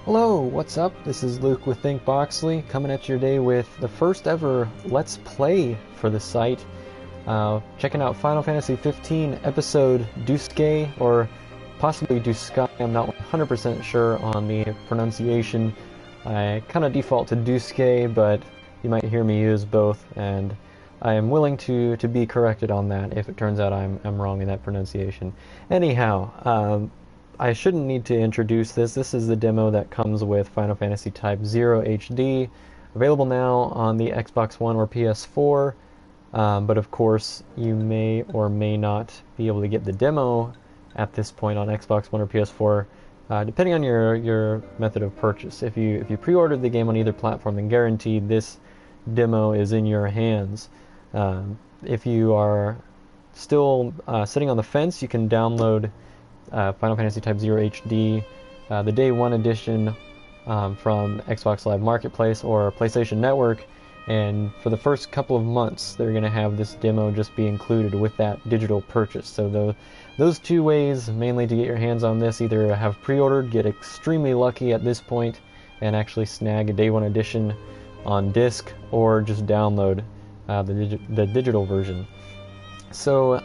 Hello, what's up? This is Luke with Think Boxley, coming at you today with the first ever Let's Play for the site. Checking out Final Fantasy 15 episode Duscae, or possibly Duscae, I'm not 100% sure on the pronunciation. I kind of default to Duscae, but you might hear me use both, and I am willing to be corrected on that if it turns out I'm wrong in that pronunciation. Anyhow, I shouldn't need to introduce this. This is the demo that comes with Final Fantasy Type 0 HD, available now on the Xbox One or PS4, but of course you may or may not be able to get the demo at this point on Xbox One or PS4, depending on your method of purchase. If you pre-ordered the game on either platform, then guaranteed this demo is in your hands. If you are still sitting on the fence, you can download Final Fantasy Type 0 HD, the Day 1 edition from Xbox Live Marketplace or PlayStation Network, and for the first couple of months they're going to have this demo just be included with that digital purchase. So those two ways mainly to get your hands on this: either have pre-ordered, get extremely lucky at this point and actually snag a Day 1 edition on disc, or just download the digital version. So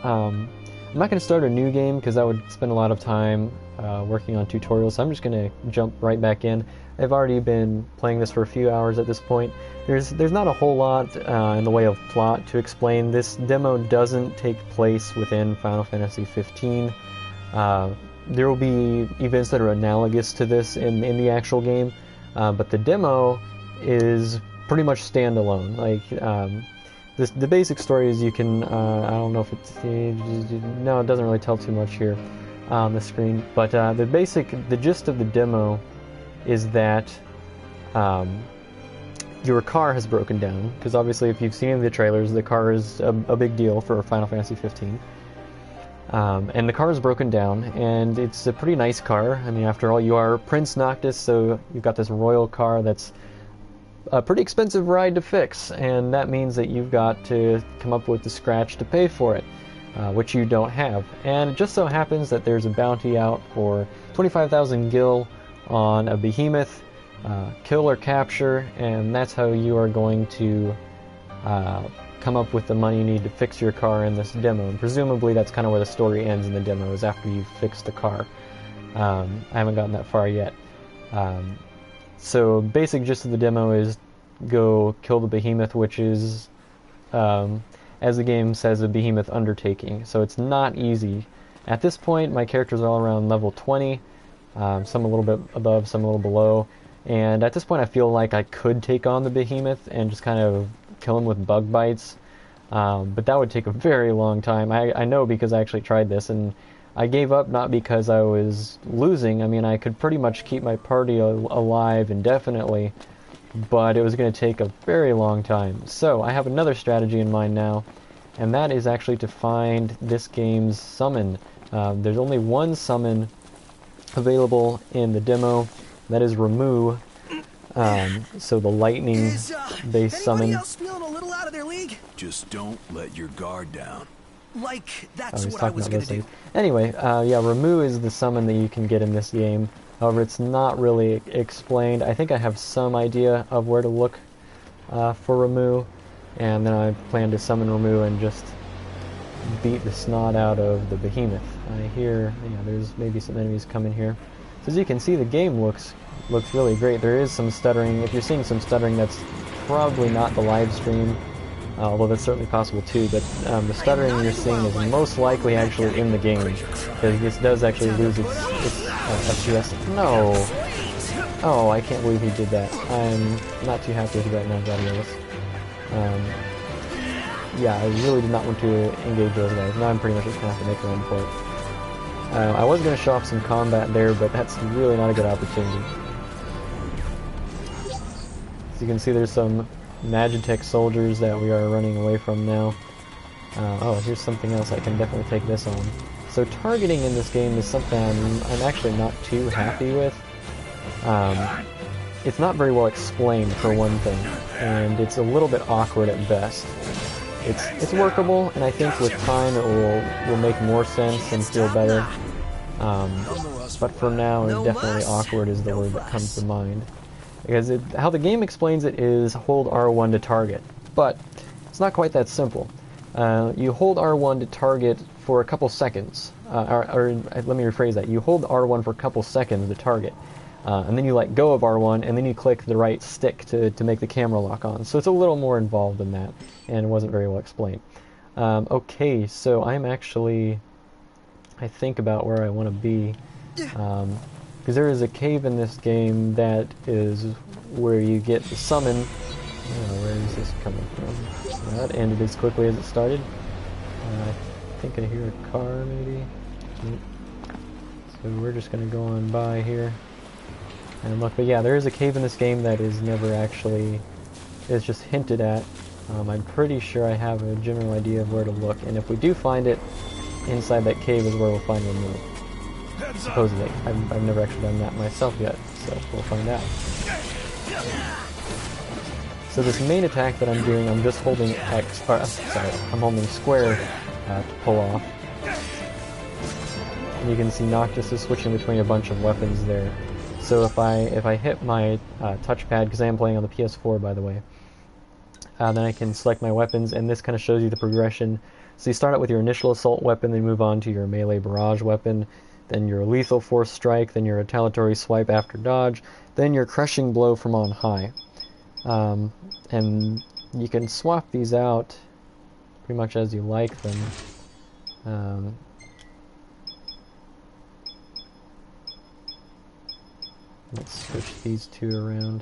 I'm not going to start a new game because that would spend a lot of time working on tutorials, so I'm just going to jump right back in. I've already been playing this for a few hours at this point. There's not a whole lot in the way of plot to explain. This demo doesn't take place within Final Fantasy 15. There will be events that are analogous to this in the actual game, but the demo is pretty much standalone. Like, the basic story is you can, I don't know if it's, no, it doesn't really tell too much here on the screen, but the gist of the demo is that your car has broken down, because obviously if you've seen the trailers, the car is a big deal for Final Fantasy 15. And the car is broken down, and it's a pretty nice car. I mean, after all, you are Prince Noctis, so you've got this royal car that's a pretty expensive ride to fix, and that means that you've got to come up with the scratch to pay for it, which you don't have. And it just so happens that there's a bounty out for 25,000 gil on a behemoth, kill or capture, and that's how you are going to come up with the money you need to fix your car in this demo. And presumably that's kind of where the story ends in the demo, is after you've fixed the car. I haven't gotten that far yet. So basic gist of the demo is go kill the behemoth, which is, as the game says, a behemoth undertaking. So it's not easy. At this point, my characters are all around level 20, some a little bit above, some a little below. And at this point I feel like I could take on the behemoth and just kind of kill him with bug bites. But that would take a very long time. I know, because I actually tried this, and I gave up not because I was losing. I mean, I could pretty much keep my party alive indefinitely, but it was going to take a very long time. So I have another strategy in mind now, and that is actually to find this game's summon. There's only one summon available in the demo, that is Ramuh. So the lightning-based summon. Anybody else feeling a little out of their league? Just don't let your guard down. Like, that's what I was gonna do. Anyway, yeah, Ramuh is the summon that you can get in this game. However, it's not really explained. I think I have some idea of where to look for Ramuh, and then I plan to summon Ramuh and just beat the snot out of the behemoth. I hear, yeah, there's maybe some enemies coming here. So as you can see, the game looks really great. There is some stuttering. If you're seeing some stuttering, that's probably not the live stream. Although that's certainly possible too, but the stuttering you're seeing is most likely actually in the game, because this does actually lose its FPS. No! Oh, I can't believe he did that. I'm not too happy with that now, Gladiolus. Yeah, I really did not want to engage those guys. Now I'm pretty much just going to have to make a run for it. I was going to show off some combat there, but that's really not a good opportunity. As you can see, there's some Magitech soldiers that we are running away from now. Oh, here's something else. I can definitely take this on. So targeting in this game is something I'm actually not too happy with. It's not very well explained, for one thing, and it's a little bit awkward at best. It's workable, and I think with time it will make more sense and feel better. But for now, definitely awkward is the word that comes to mind. Because how the game explains it is hold R1 to target. But it's not quite that simple. You hold R1 to target for a couple seconds. Or let me rephrase that. You hold R1 for a couple seconds to target. And then you let go of R1, and then you click the right stick to make the camera lock on. So it's a little more involved than that, and it wasn't very well explained. Okay, so I'm actually, I think about where I want to be. Because there is a cave in this game that is where you get the summon. Where is this coming from? That ended as quickly as it started. I think I hear a car, maybe. So we're just going to go on by here and look. But yeah, there is a cave in this game that is never actually, is just hinted at. I'm pretty sure I have a general idea of where to look, and if we do find it, inside that cave is where we'll find the moon. Supposedly. I've never actually done that myself yet, so we'll find out. So this main attack that I'm doing, I'm just holding X, or sorry, I'm holding square to pull off. And you can see Noctis is switching between a bunch of weapons there. So if I hit my touchpad, because I am playing on the PS4 by the way, then I can select my weapons, and this kind of shows you the progression. So you start out with your initial assault weapon, then move on to your melee barrage weapon, then your lethal force strike, then your retaliatory swipe after dodge, then your crushing blow from on high. And you can swap these out pretty much as you like them. Let's switch these two around.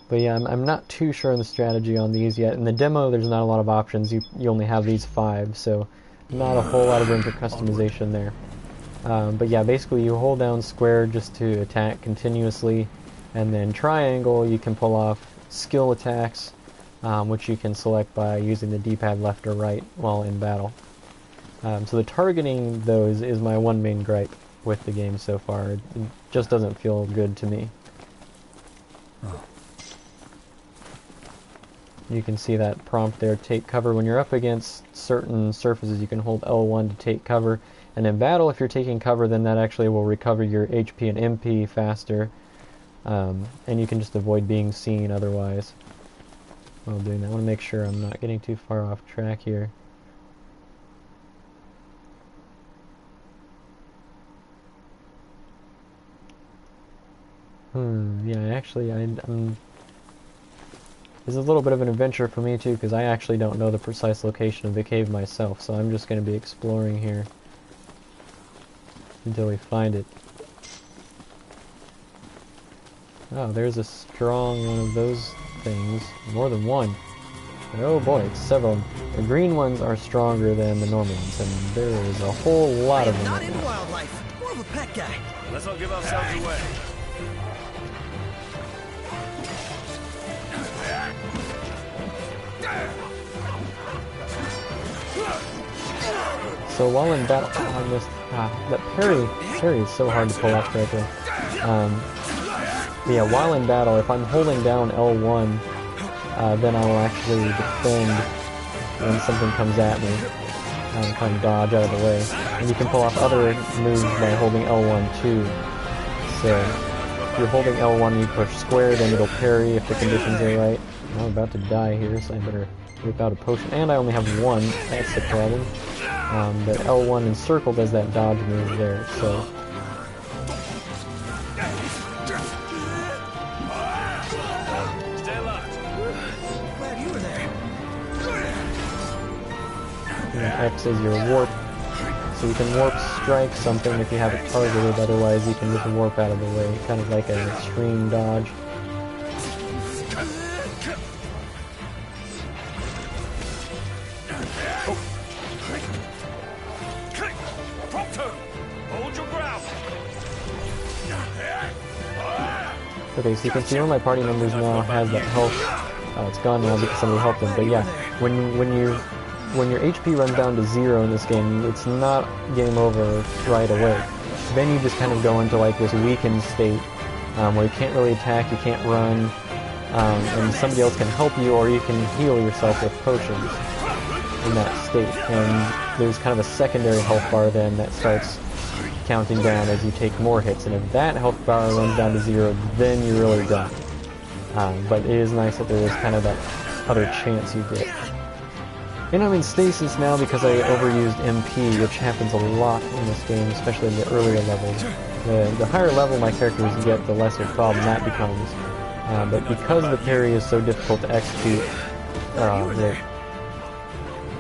But yeah, I'm not too sure on the strategy on these yet. In the demo, there's not a lot of options. You only have these 5, so not a whole lot of room for customization there. But yeah, basically you hold down square just to attack continuously, and then triangle you can pull off skill attacks, which you can select by using the D-pad left or right while in battle. So the targeting, though, is my one main gripe with the game so far. It just doesn't feel good to me. Oh. You can see that prompt there, take cover. When you're up against certain surfaces, you can hold L1 to take cover. And in battle, if you're taking cover, then that actually will recover your HP and MP faster. And you can just avoid being seen otherwise while doing that. I want to make sure I'm not getting too far off track here. Yeah, actually, this is a little bit of an adventure for me too, because I actually don't know the precise location of the cave myself, so I'm just going to be exploring here until we find it. Oh, there's a strong one of those things. More than one. But oh boy, it's several. The green ones are stronger than the normal ones, and there is a whole lot of them. Not into wildlife. More of a pet guy. Let's not give ourselves away. So while in battle, I missed that parry is so hard to pull off correctly. Yeah, while in battle, if I'm holding down L1, then I will actually defend when something comes at me. Kind of dodge out of the way. And you can pull off other moves by holding L1 too. So if you're holding L1 you push square, then it'll parry if the conditions are right. I'm about to die here, so I better whip out a potion. And I only have one, that's the problem. But L1 and circle does that dodge move there, so... Glad you were there. And X is your warp, so you can warp strike something if you have it targeted, otherwise you can just warp out of the way, kind of like an extreme dodge. Okay, so you can see one of my party members now has that health. It's gone now because somebody helped them. But yeah, when your HP runs down to 0 in this game, it's not game over right away. Then you just kind of go into like this weakened state where you can't really attack, you can't run, and somebody else can help you, or you can heal yourself with potions in that state. And there's kind of a secondary health bar then that starts counting down as you take more hits, and if that health bar runs down to 0, then you're really done. But it is nice that there is kind of that other chance you get. And I'm in stasis now because I overused MP, which happens a lot in this game, especially in the earlier levels. The higher level my characters get, the lesser problem that becomes. But because the parry is so difficult to execute,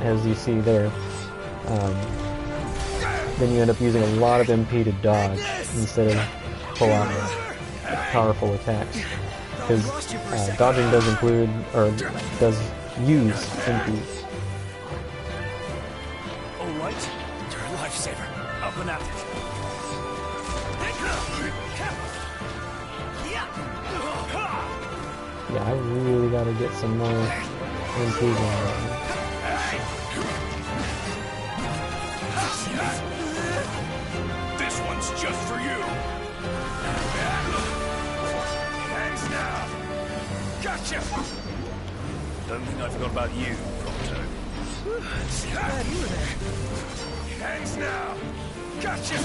as you see there, then you end up using a lot of MP to dodge instead of pull out powerful attacks. Because dodging does include, or does use MP. Alright, you're a lifesaver. Up and at it. Yeah, I really gotta get some more MP going. This one's just for you. Thanks now. Gotcha. Don't think I forgot about you, Pronto. Glad you were there. Thanks now. Gotcha.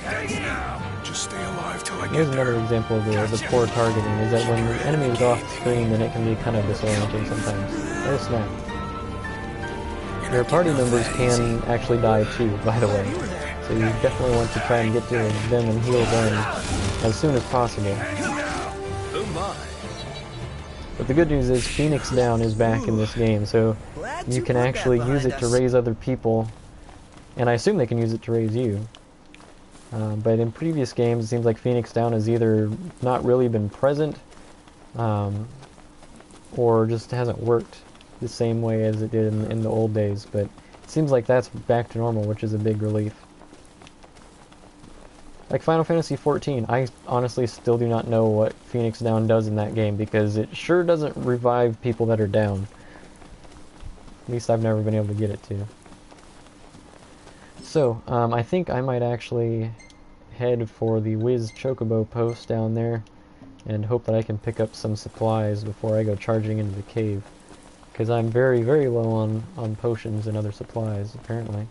Thanks now. Just stay alive till I Here's get there. another example of the poor targeting, is that when the enemy is off the screen, then it can be kind of disorienting sometimes. Oh snap. Your party members can actually die too, by the way. So you definitely want to try and get to them and heal them as soon as possible. Oh my. But the good news is Phoenix Down is back in this game, so you can actually use it to raise other people, and I assume they can use it to raise you. But in previous games, it seems like Phoenix Down has either not really been present, or just hasn't worked the same way as it did in the old days. But it seems like that's back to normal, which is a big relief. Like Final Fantasy XIV, I honestly still do not know what Phoenix Down does in that game, because it sure doesn't revive people that are down. At least I've never been able to get it to. So, I think I might actually head for the Wiz Chocobo post down there and hope that I can pick up some supplies before I go charging into the cave. Because I'm very, very low on potions and other supplies, apparently.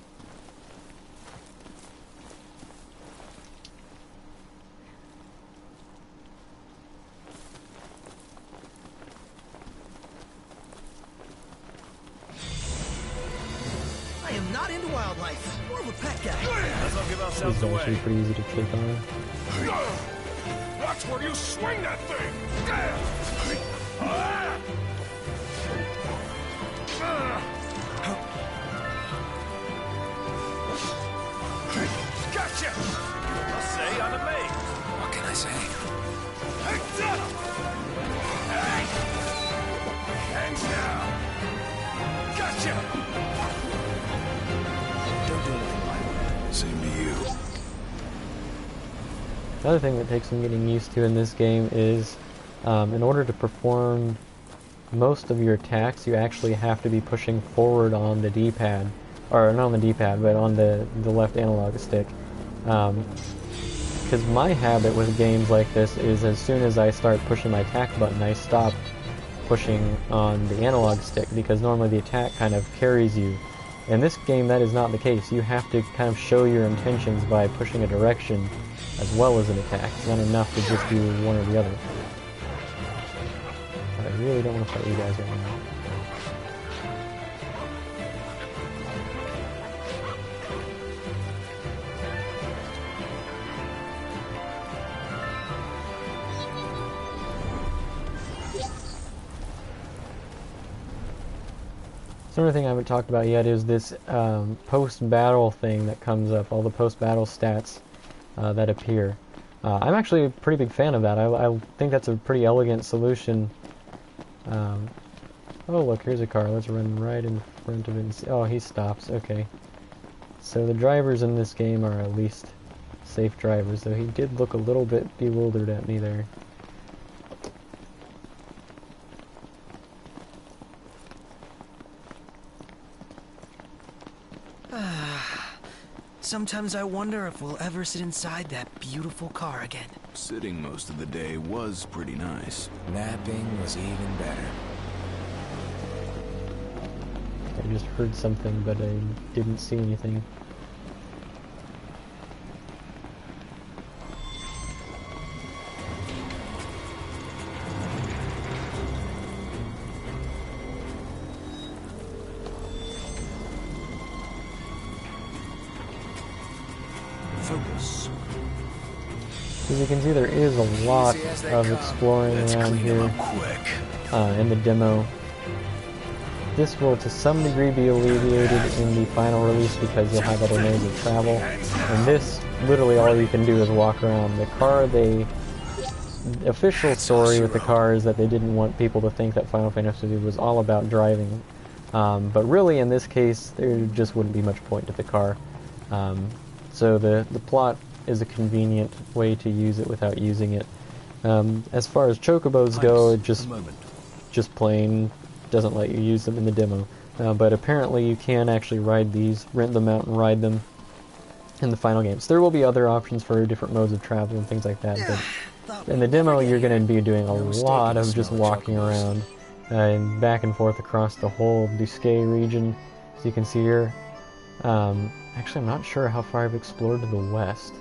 I am not into wildlife. More of a pet guy. Let's not give This ourselves is actually away. pretty easy to take on. Watch where you swing that thing. Gotcha. I'll say I'm amazed. What can I say? Hands down. Gotcha. Don't do anything like Same to you. Another thing that takes some getting used to in this game is, in order to perform most of your attacks, you actually have to be pushing forward on the D-pad. Or not on the D-pad, but on the left analog stick. Because my habit with games like this is as soon as I start pushing my attack button, I stop pushing on the analog stick, because normally the attack kind of carries you. In this game, that is not the case. You have to kind of show your intentions by pushing a direction as well as an attack. It's not enough to just do one or the other. But I really don't want to fight you guys right now. So another thing I haven't talked about yet is this post-battle thing that comes up, all the post-battle stats that appear. I'm actually a pretty big fan of that. I think that's a pretty elegant solution. Oh look, here's a car. Let's run right in front of it. Oh, he stops. Okay. So the drivers in this game are at least safe drivers, though he did look a little bit bewildered at me there. Sometimes I wonder if we'll ever sit inside that beautiful car again. Sitting most of the day was pretty nice. Napping was even better. I just heard something, but I didn't see anything. focus. As you can see, there is a lot of exploring around here in the demo. This will to some degree be alleviated in the final release because you'll have other modes of travel. And this, literally all you can do is walk around. The car, the official story with the car is that they didn't want people to think that Final Fantasy was all about driving. But really, in this case, there just wouldn't be much point to the car. So the plot is a convenient way to use it without using it. As far as chocobos go, it just plain doesn't let you use them in the demo. But apparently you can actually ride these, rent them out and ride them in the final games. There will be other options for different modes of travel and things like that, but in the demo you're going to be doing a lot of just walking around and back and forth across the whole Duscae region. As you can see here, actually I'm not sure how far I've explored to the west.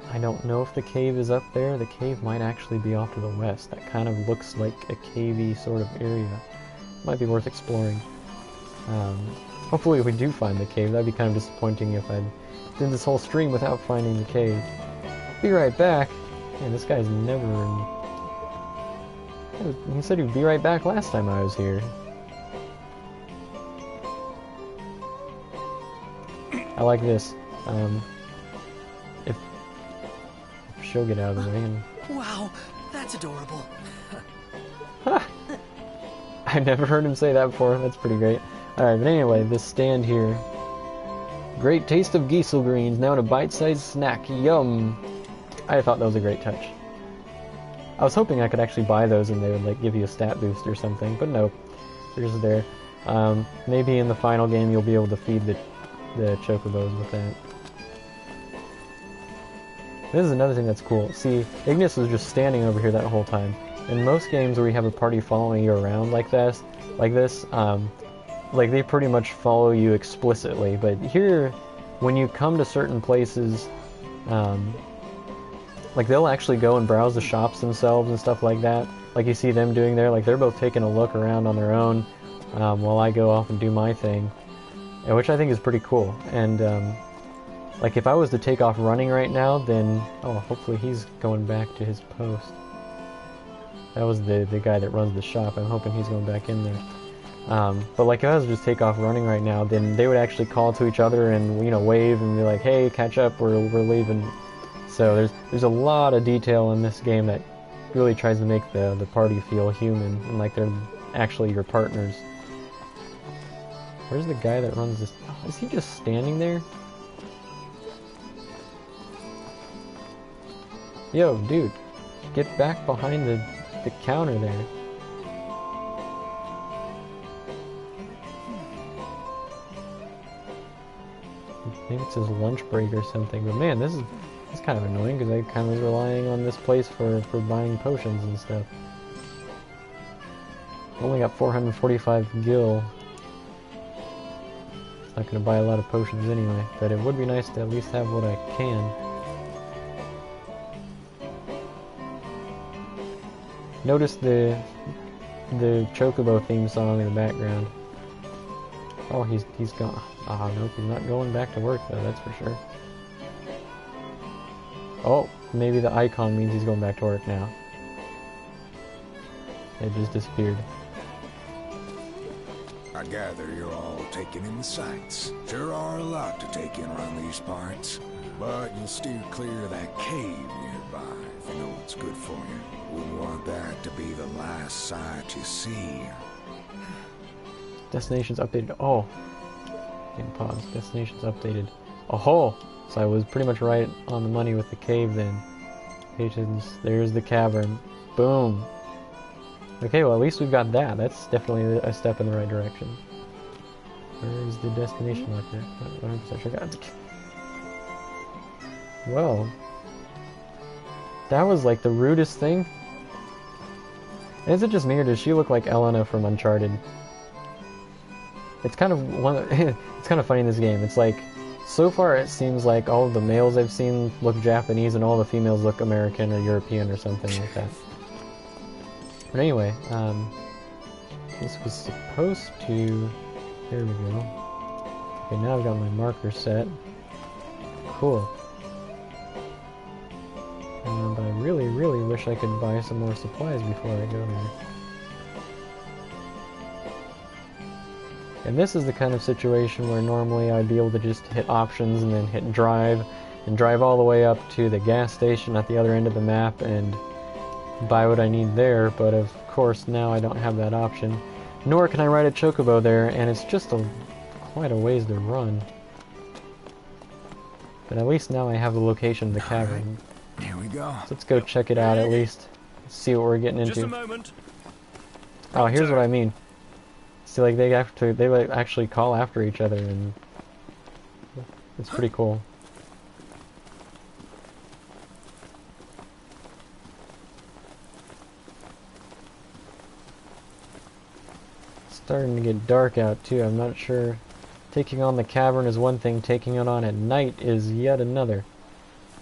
I don't know if the cave is up there. The cave might actually be off to the west. That kind of looks like a cavey sort of area. Might be worth exploring. Hopefully we do find the cave. That'd be kind of disappointing if I did this whole stream without finding the cave. Be right back. Man, this guy's never in... He said he'd be right back last time I was here. I like this. If she'll get out of the way and... Wow, that's adorable. I've never heard him say that before. That's pretty great. Alright, but anyway, this stand here. Great taste of geisel greens, now in a bite-sized snack. Yum! I thought that was a great touch. I was hoping I could actually buy those and they would like give you a stat boost or something, but no. They're just there. Maybe in the final game you'll be able to feed the chocobos with that. This is another thing that's cool. See, Ignis was just standing over here that whole time. In most games where you have a party following you around like this, like they pretty much follow you explicitly. But here, when you come to certain places, like they'll actually go and browse the shops themselves and stuff like that. Like you see them doing there, like they're both taking a look around on their own while I go off and do my thing, which I think is pretty cool. And like if I was to take off running right now, then hopefully he's going back to his post. That was the guy that runs the shop. I'm hoping he's going back in there. But like if I was to just take off running right now, then they would actually call to each other and wave and be like, "Hey, catch up, we're leaving." So there's a lot of detail in this game that really tries to make the party feel human and like they're actually your partners. Where's the guy that runs this? Oh, is he just standing there? Yo, dude, get back behind the counter there. Maybe it's his lunch break or something, but man, this is kind of annoying because I kind of was relying on this place for buying potions and stuff. Only got 445 gil. It's not going to buy a lot of potions anyway, but it would be nice to at least have what I can. Notice the Chocobo theme song in the background. Oh, he's gone. Ah, nope, he's not going back to work though, that's for sure. Oh, maybe the icon means he's going back to work now. It just disappeared. I gather you're all taking in the sights. Sure are a lot to take in around these parts. But you'll steer clear of that cave nearby if you know what's good for you. Wouldn't want that to be the last sight you see. Destination's updated. Oh. Can pause. Destination's updated. Oh! So I was pretty much right on the money with the cave then. Patience. There's the cavern. Boom. Okay, well at least we've got that. That's definitely a step in the right direction. Where is the destination marker? Not 100% sure. Well, that was like the rudest thing. Is it just me or does she look like Elena from Uncharted? It's kind of it's kind of funny in this game. It's like so far it seems like all of the males I've seen look Japanese and all the females look American or European or something like that. But anyway, this was supposed to... There we go. Okay, now I've got my marker set. cool. But I really, really wish I could buy some more supplies before I go there. And this is the kind of situation where normally I'd be able to just hit options and then hit drive, and drive all the way up to the gas station at the other end of the map and buy what I need there, but of course now I don't have that option. Nor can I ride a chocobo there, and it's just quite a ways to run. But at least now I have the location of the cavern. Right. Here we go. So let's go check it out at least. See what we're getting into. Just a moment. Oh, here's what I mean. See, like they like actually call after each other, and it's pretty cool. It's starting to get dark out too. I'm not sure. Taking on the cavern is one thing. Taking it on at night is yet another.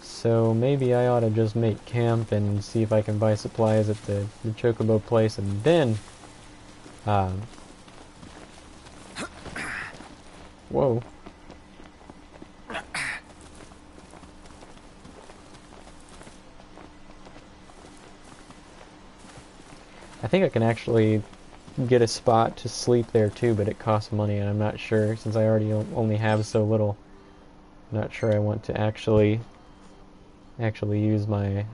So maybe I ought to just make camp and see if I can buy supplies at the chocobo place, and then whoa. I think I can actually get a spot to sleep there too, but it costs money, and I'm not sure, since I already only have so little. I'm not sure I want to actually use my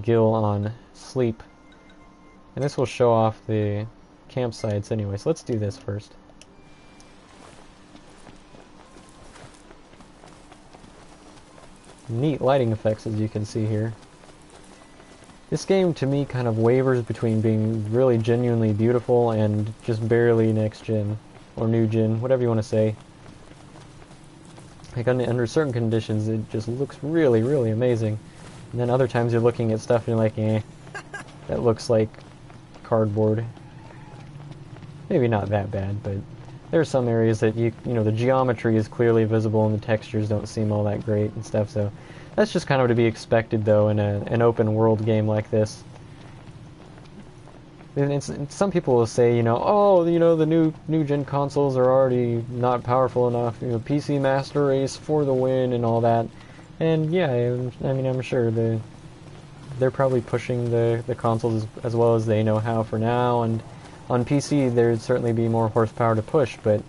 gil on sleep. And this will show off the campsites anyway, so let's do this first. Neat lighting effects, as you can see here. This game to me kind of wavers between being really genuinely beautiful and just barely next gen or new gen, whatever you want to say. Like under certain conditions it just looks really, really amazing. And then other times you're looking at stuff and you're like, eh, that looks like cardboard. Maybe not that bad, but there are some areas that you know, the geometry is clearly visible and the textures don't seem all that great and stuff, so that's just kind of to be expected though in an open world game like this. And some people will say, you know, oh, you know, the new gen consoles are already not powerful enough, you know, PC Master Race for the win and all that. And yeah, I mean, I'm sure they're probably pushing the consoles as well as they know how for now, and on PC there'd certainly be more horsepower to push, but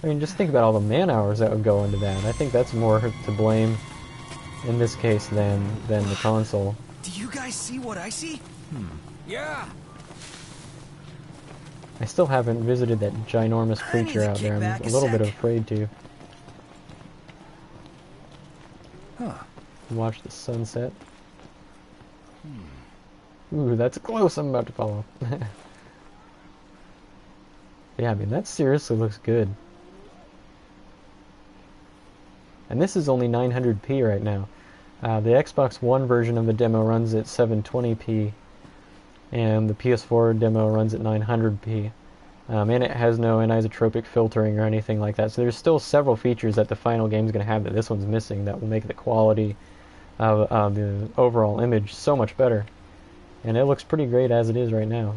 I mean, just think about all the man hours that would go into that. I think that's more to blame in this case than the console. Do you guys see what I see? Yeah. I still haven't visited that ginormous creature out there. I'm a little bit afraid to. Huh. Watch the sunset. Ooh, that's close. I'm about to fall off. Yeah, I mean, that seriously looks good. And this is only 900p right now. The Xbox One version of the demo runs at 720p, and the PS4 demo runs at 900p. And it has no anisotropic filtering or anything like that. So there's still several features that the final game is going to have that this one's missing that will make the quality of the overall image so much better. And it looks pretty great as it is right now.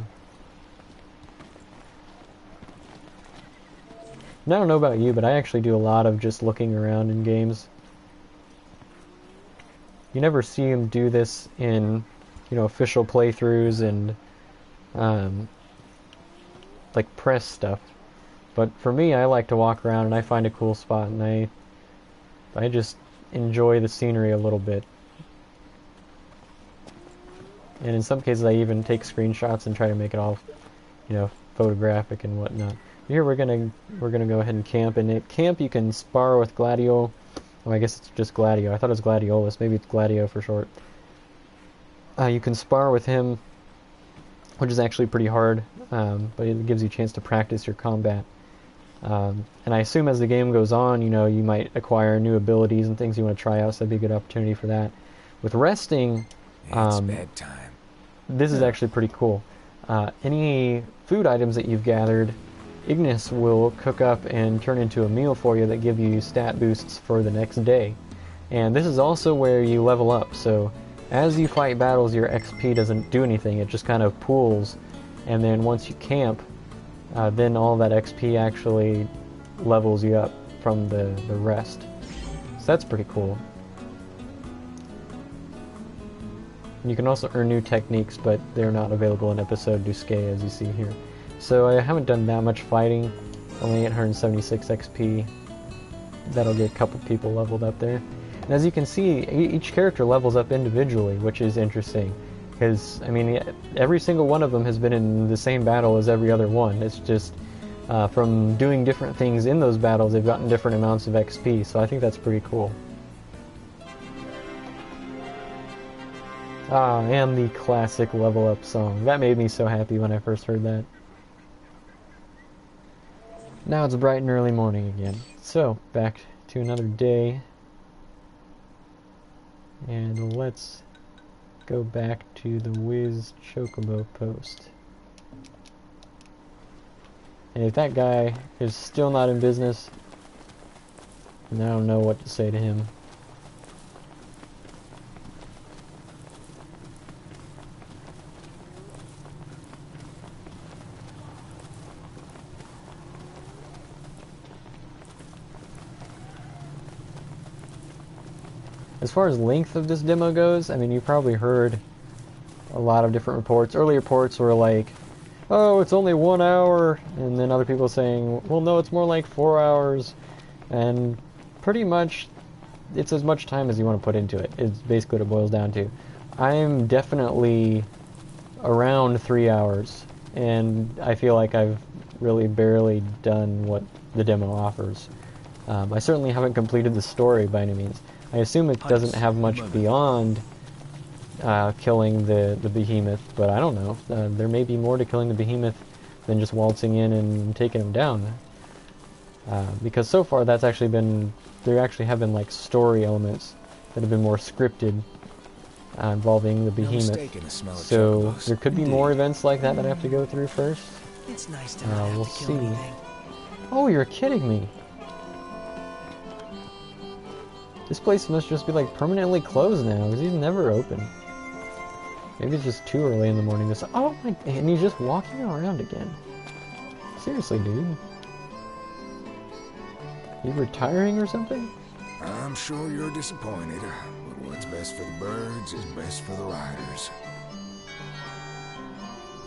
And I don't know about you, but I actually do a lot of just looking around in games. You never see him do this in, you know, official playthroughs and like press stuff. But for me, I like to walk around and I find a cool spot and I just enjoy the scenery a little bit. And in some cases, I even take screenshots and try to make it all, you know, photographic and whatnot. Here we're gonna go ahead and camp, and at camp you can spar with Gladio. Oh, I guess it's just Gladio. I thought it was Gladiolus. Maybe it's Gladio for short. You can spar with him, which is actually pretty hard, but it gives you a chance to practice your combat. And I assume as the game goes on, you know, you might acquire new abilities and things you want to try out, so that'd be a good opportunity for that. With resting, It's bedtime. this is actually pretty cool. Any food items that you've gathered, Ignis will cook up and turn into a meal for you that give you stat boosts for the next day. And this is also where you level up, so as you fight battles your XP doesn't do anything, it just kind of pools, and then once you camp, then all that XP actually levels you up from the rest. So that's pretty cool. You can also earn new techniques, but they're not available in episode Duscae, as you see here. So I haven't done that much fighting, only 876 XP. That'll get a couple people leveled up there. And as you can see, each character levels up individually, which is interesting. Because, I mean, every single one of them has been in the same battle as every other one. It's just, from doing different things in those battles, they've gotten different amounts of XP, so I think that's pretty cool. Ah, and the classic level up song. That made me so happy when I first heard that. Now it's bright and early morning again. So, back to another day. And let's go back to the Wiz Chocobo post. And if that guy is still not in business, then I don't know what to say to him. As far as length of this demo goes, I mean, you probably heard a lot of different reports. Early reports were like, oh, it's only 1 hour, and then other people saying, well, no, it's more like 4 hours, and pretty much it's as much time as you want to put into it. It's basically what it boils down to. I'm definitely around 3 hours, and I feel like I've really barely done what the demo offers. I certainly haven't completed the story by any means. I assume it doesn't have much beyond killing the behemoth, but I don't know. There may be more to killing the behemoth than just waltzing in and taking him down. Because so far that's actually been, there actually have been like story elements that have been more scripted involving the behemoth. So there could be more events like that that I have to go through first. It's nice to not We'll have to kill see. anything. Oh, you're kidding me. This place must just be like permanently closed now, because he's never open. Maybe it's just too early in the morning. Oh my, and he's just walking around again. Seriously, dude. You retiring or something? I'm sure you're disappointed, but what's best for the birds is best for the riders.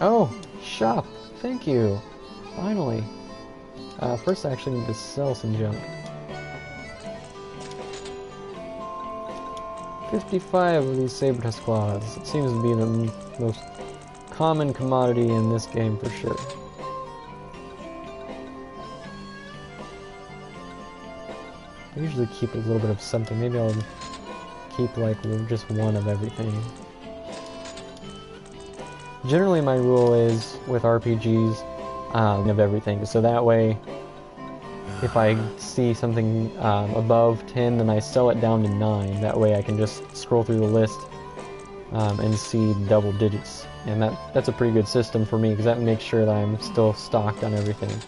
Oh, shop. Thank you. Finally. First I actually need to sell some junk. 55 of these saber-tusk claws. It seems to be the most common commodity in this game for sure. I usually keep a little bit of something. Maybe I'll keep like just one of everything. Generally my rule is, with RPGs, of everything. So that way, if I see something above 10, then I sell it down to 9. That way I can just scroll through the list and see double digits. And that's a pretty good system for me, because that makes sure that I'm still stocked on everything.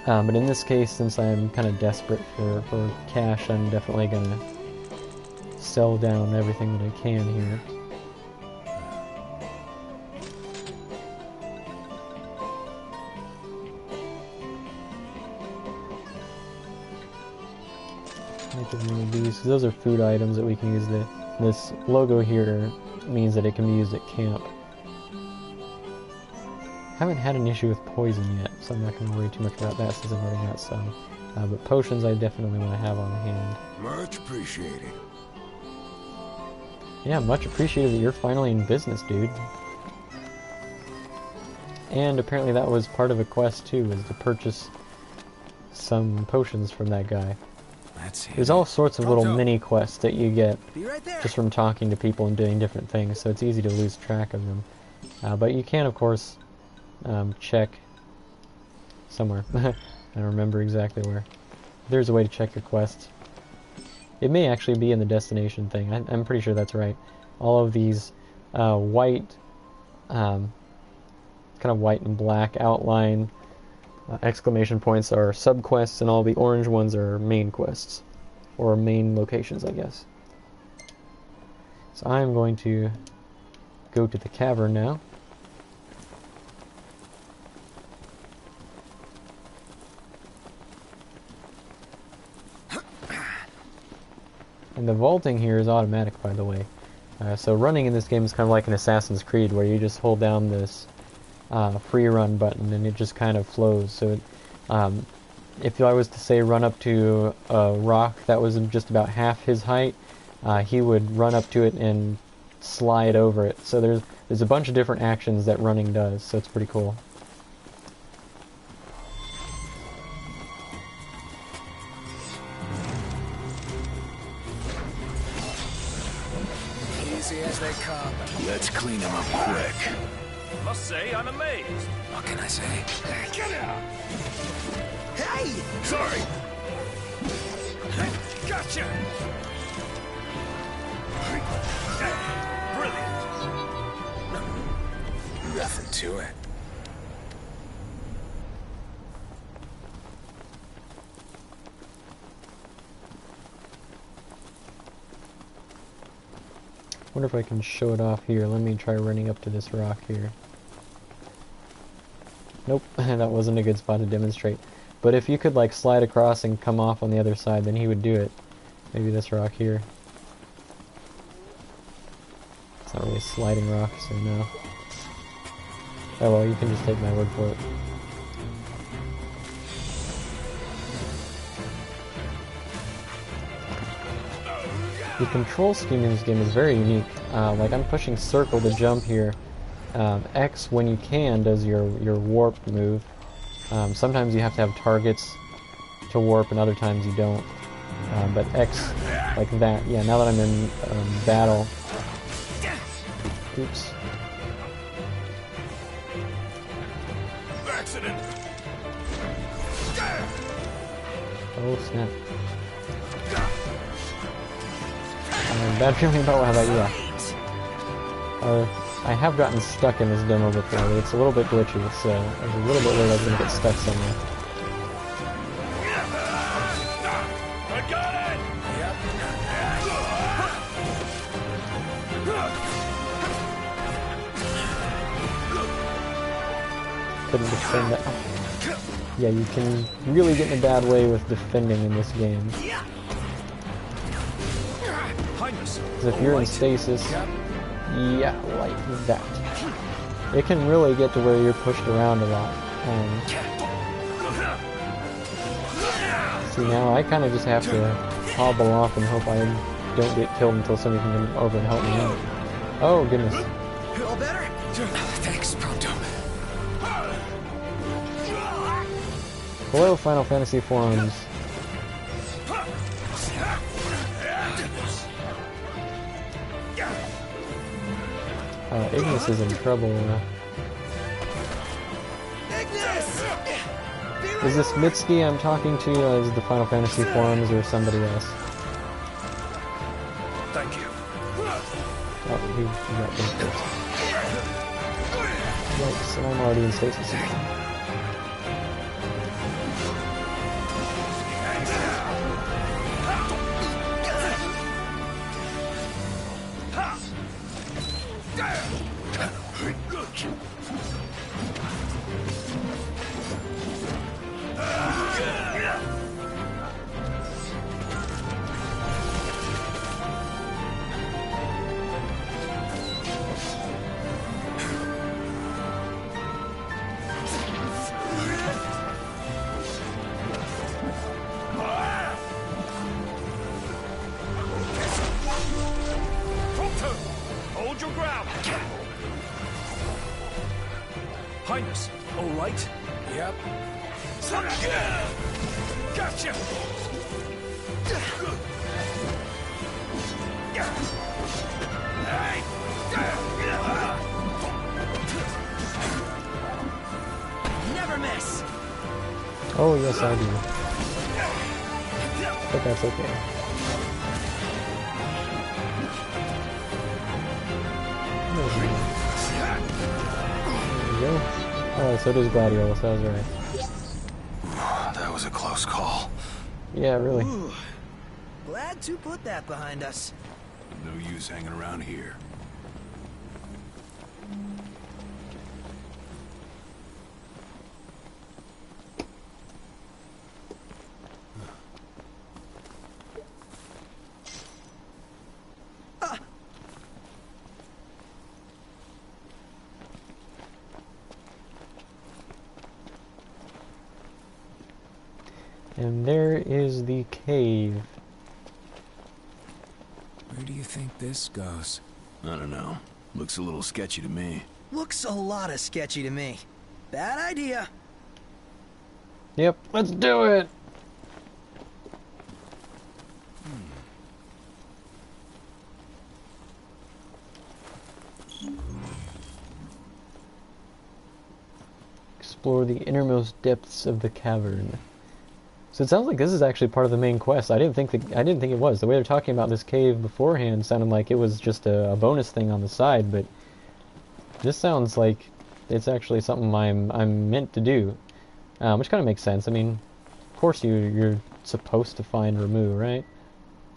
But in this case, since I'm kind of desperate for cash, I'm definitely going to sell down everything that I can here. These, those are food items that we can use. This logo here means that it can be used at camp. Haven't had an issue with poison yet, so I'm not going to worry too much about that since I've already got some. But potions I definitely want to have on hand. Much appreciated. Yeah, much appreciated that you're finally in business, dude. And apparently that was part of a quest too, was to purchase some potions from that guy. There's all sorts of little mini quests that you get just from talking to people and doing different things, so it's easy to lose track of them. But you can, of course, check somewhere. I don't remember exactly where. There's a way to check your quests. It may actually be in the destination thing. I'm pretty sure that's right. All of these white, kind of white and black outline exclamation points are subquests, and all the orange ones are main quests, or main locations, I guess. So I'm going to go to the cavern now. And the vaulting here is automatic, by the way. So running in this game is kind of like an Assassin's Creed, where you just hold down this free run button and it just kind of flows. So if I was to say run up to a rock that was just about half his height, he would run up to it and slide over it. So there's a bunch of different actions that running does, so it's pretty cool. Easy as they come. Let's clean him up quick. Must say, I'm amazed. What can I say? Get out! Hey! Sorry. Gotcha! Brilliant. Nothing to it. Wonder if I can show it off here. Let me try running up to this rock here. Nope, that wasn't a good spot to demonstrate. But if you could like slide across and come off on the other side, then he would do it. Maybe this rock here. It's not really a sliding rock, so no. Oh well, you can just take my word for it. The control scheme in this game is very unique. Like I'm pushing circle to jump here. X, when you can, does your warp move. Sometimes you have to have targets to warp, and other times you don't. But X, like that. Yeah, now that I'm in battle. Oops. Accident. Oh snap. Bad feeling about how that, yeah. I have gotten stuck in this demo before, but it's a little bit glitchy, so I was a little bit worried I was going to get stuck somewhere. I got it! Couldn't defend that. Yeah, you can really get in a bad way with defending in this game. Because if you're in stasis, yeah, like that. It can really get to where you're pushed around a lot. See, now I kind of just have to hobble off and hope I don't get killed until somebody can come over and help me out. Oh, goodness. All better? Thanks, Pronto. Hello, Final Fantasy forums. Ignis is in trouble. Is this Mitsuki I'm talking to? Is it the Final Fantasy forums or somebody else? Thank you. Oh, you got me first. Yikes, and I'm already in stasis again. Hold your ground. Highness, all right? Yep. Gotcha. Never miss. Oh, yes, I do. But that's okay. There we go. Oh, so does Gladiolus, that was right. That was a close call. Yeah, really. Ooh. Glad to put that behind us. No use hanging around here. And there is the cave. Where do you think this goes? I don't know. Looks a little sketchy to me. Looks a lot of sketchy to me. Bad idea. Yep, let's do it! Explore the innermost depths of the cavern. So it sounds like this is actually part of the main quest. I didn't think it was. The way they're talking about this cave beforehand sounded like it was just a bonus thing on the side, but this sounds like it's actually something I'm meant to do, which kind of makes sense. I mean, of course you're supposed to find Ramu, right?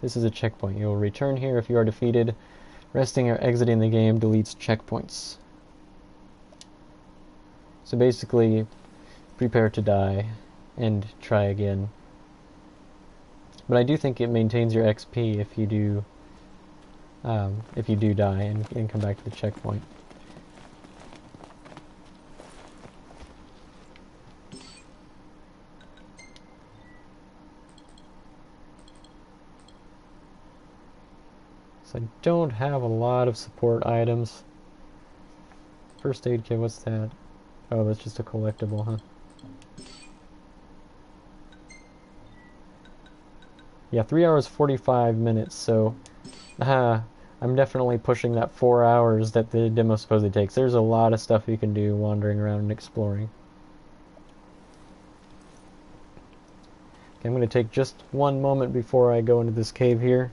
This is a checkpoint. You'll return here if you are defeated. Resting or exiting the game deletes checkpoints. So basically, prepare to die and try again. But I do think it maintains your XP if you do die and come back to the checkpoint. So I don't have a lot of support items. First aid kit, what's that? Oh, that's just a collectible, huh? Yeah, 3 hours 45 minutes, so I'm definitely pushing that 4 hours that the demo supposedly takes. There's a lot of stuff you can do wandering around and exploring. Okay, I'm going to take just one moment before I go into this cave here.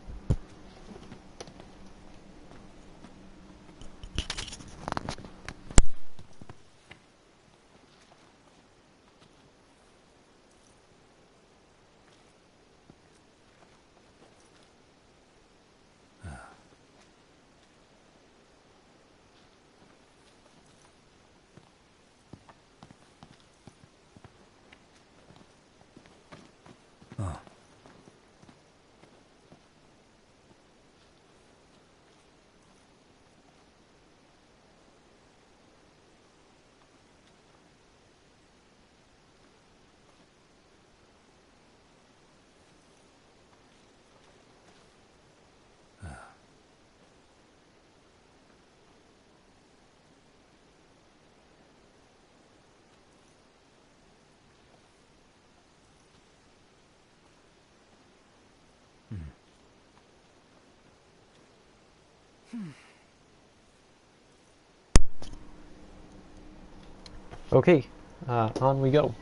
Okay, on we go.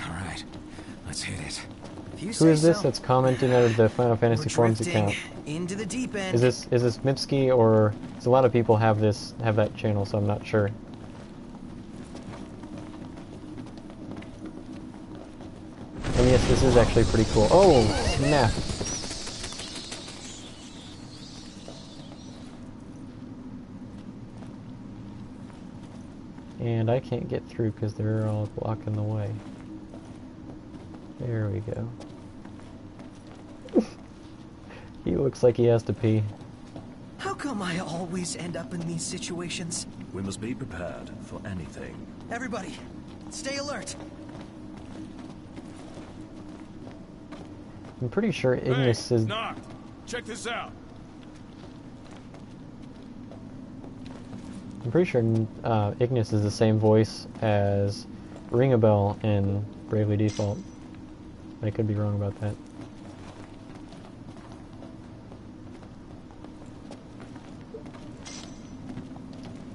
Alright, let's hit it. Who is this that's commenting out of the Final Fantasy Forums account? Into the deep end. Is this Mipsky, or a lot of people have that channel, so I'm not sure. And yes, this is actually pretty cool. Oh, snap. And I can't get through because they're all blocking the way. There we go. He looks like he has to pee. How come I always end up in these situations? We must be prepared for anything. Everybody, stay alert. I'm pretty sure Ignis is... Knocked. Check this out. I'm pretty sure Ignis is the same voice as Ring-a-Bell in Bravely Default. I could be wrong about that.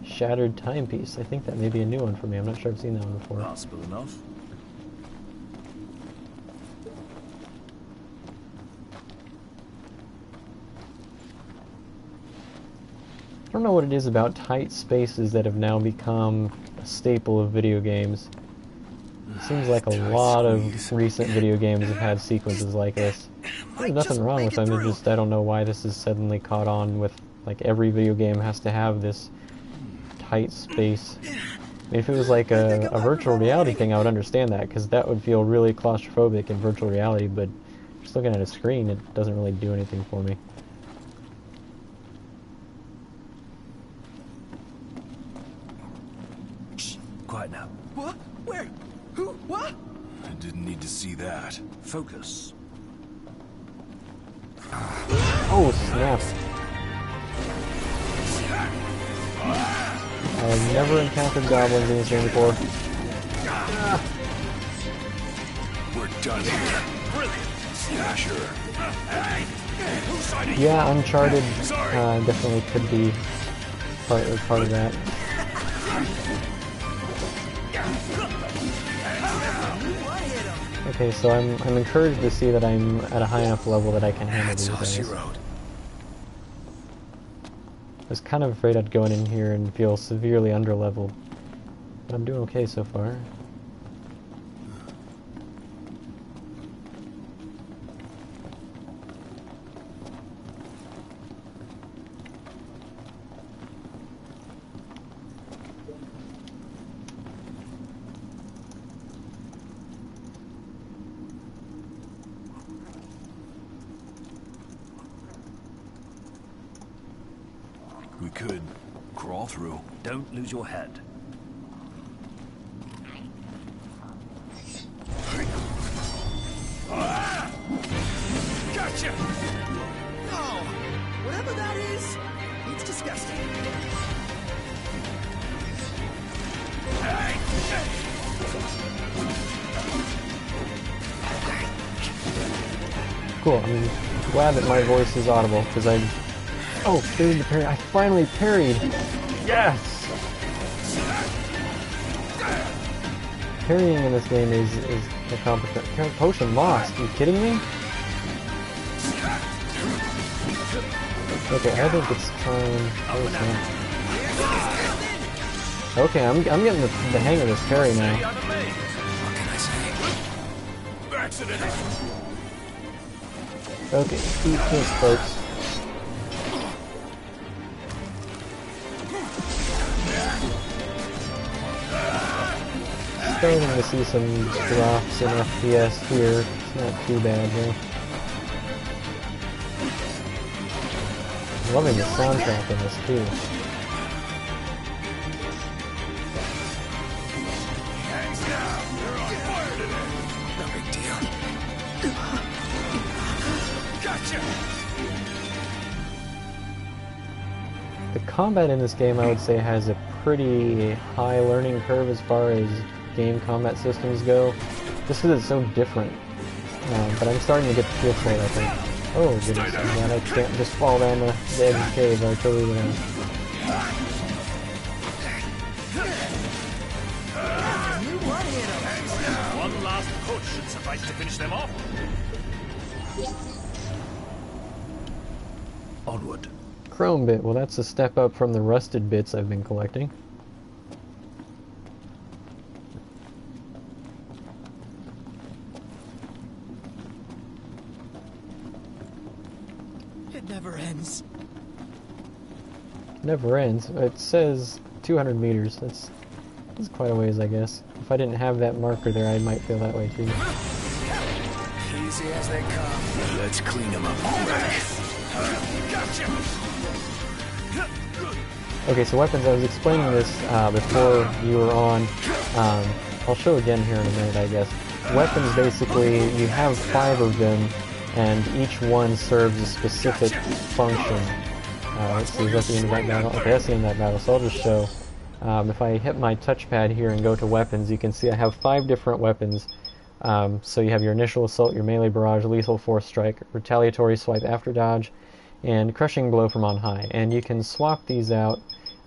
Shattered Timepiece. I think that may be a new one for me. I'm not sure I've seen that one before. Possible enough. I don't know what it is about tight spaces that have now become a staple of video games. It seems like a lot of recent video games have had sequences like this. There's nothing wrong with them, it's just I don't know why this has suddenly caught on with, like, every video game has to have this tight space. I mean, if it was like a virtual reality thing, I would understand that, because that would feel really claustrophobic in virtual reality, but just looking at a screen, it doesn't really do anything for me. Focus. Oh, snap. I've never encountered goblins in this game before. We're done here. Yeah, sure. Yeah, Uncharted definitely could be part of that. Okay, so I'm encouraged to see that I'm at a high enough level that I can handle these guys. I was kind of afraid I'd go in here and feel severely underleveled, but I'm doing okay so far. We could crawl through. Don't lose your head. Gotcha! No! Whatever that is, it's disgusting. Cool, I'm glad that my voice is audible, because I... Oh, parried the parry. I finally parried! Yes! Parrying in this game is an accomplishment. Potion lost, are you kidding me? Okay, I think it's time... Okay, I'm getting the hang of this parry now. Okay, eat this, folks. Starting to see some drops in FPS here. It's not too bad though. Loving the soundtrack in this too. No big deal. The combat in this game, I would say, has a pretty high learning curve as far as game combat systems go, just because it's so different. But I'm starting to get the feel for it, I think. Oh goodness, I'm glad I can't just fall down the edge of the cave. I totally would have. One last push should suffice to finish them off. Onward. Chrome bit, well that's a step up from the rusted bits I've been collecting. It never ends. Never ends. It says 200 meters. That's quite a ways, I guess. If I didn't have that marker there, I might feel that way too. Easy as they come. Let's clean them up quick. Okay, so weapons, I was explaining this before you were on. I'll show again here in a minute, I guess. Weapons, basically, you have 5 of them, and each one serves a specific function. Let's see, is that the end of that battle? Okay, that's the end of that battle, so I'll just show. If I hit my touchpad here and go to weapons, you can see I have 5 different weapons. So you have your initial assault, your melee barrage, lethal force strike, retaliatory swipe after dodge, and crushing blow from on high. And you can swap these out,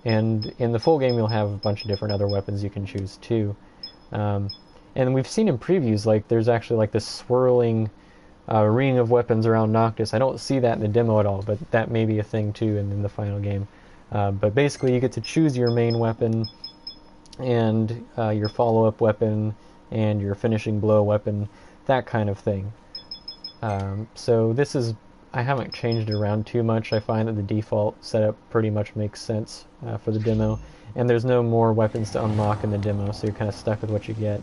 and in the full game you'll have a bunch of different other weapons you can choose too. And we've seen in previews, like, there's actually like this swirling ring of weapons around Noctis. I don't see that in the demo at all, but that may be a thing too in the final game. But basically you get to choose your main weapon, and your follow-up weapon, and your finishing blow weapon, that kind of thing. So this is, I haven't changed it around too much. I find that the default setup pretty much makes sense for the demo, and there's no more weapons to unlock in the demo, so you're kind of stuck with what you get.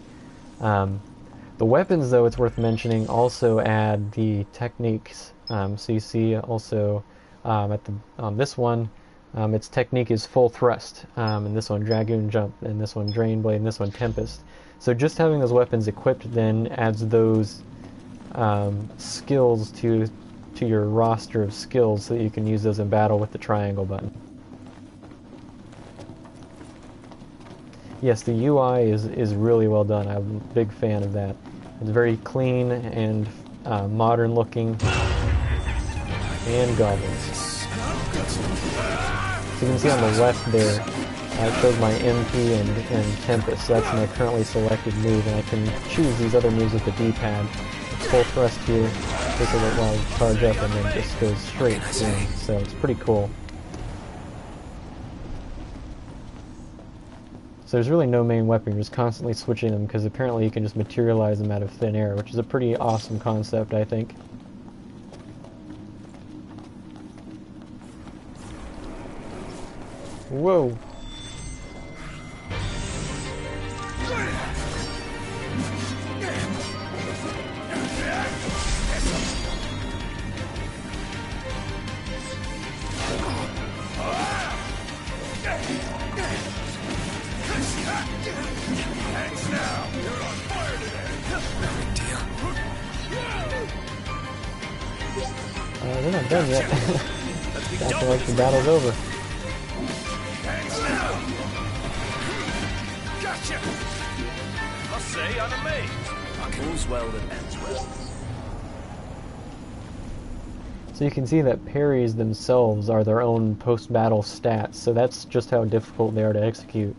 The weapons, though, it's worth mentioning, also add the techniques. So you see also on this one, its technique is full thrust, and this one dragoon jump, and this one drain blade, and this one tempest. So just having those weapons equipped then adds those skills to your roster of skills so that you can use those in battle with the triangle button. Yes, the UI is really well done. I'm a big fan of that. It's very clean and modern looking, and goblins. So you can see on the left there, it shows my MP and Tempest. So that's my currently selected move, and I can choose these other moves with the D-pad. Full thrust here, takes a little while to charge up, and then just goes straight through. So it's pretty cool. So there's really no main weapon, you're just constantly switching them, because apparently you can just materialize them out of thin air, which is a pretty awesome concept, I think. Whoa! They're not done yet. Acting like the battle's over. Gotcha! Must say, I'm amazed. All's well that ends well. So you can see that parries themselves are their own post-battle stats, so that's just how difficult they are to execute.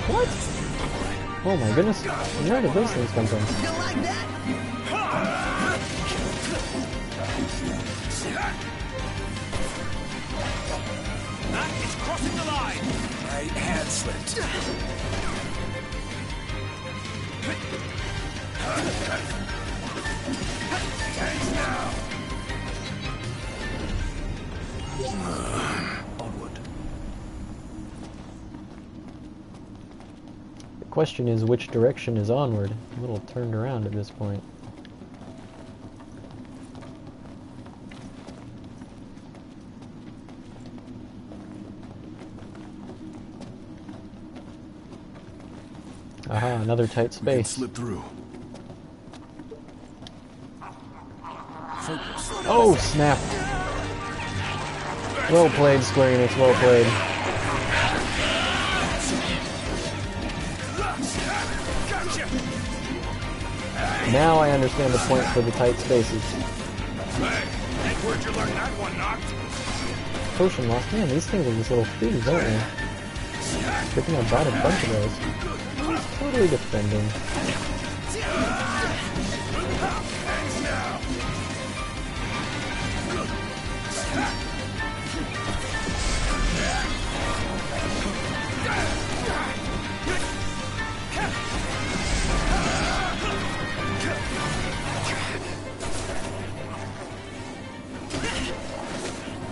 What? Oh my goodness, where did those things come from? You like that? It's crossing the line! My hand slipped. Thanks now. Onward. The question is, which direction is onward? I'm a little turned around at this point. Aha, another tight We can space. slip through. Focus. Oh, snap! Well played, Square Enix, well played. Gotcha! Now I understand the point for the tight spaces. Hey, where'd you learn that one, Knocked? Potion lost. Man, these things are just little thieves, aren't they? Good thing I bought a bunch of those. Totally defending.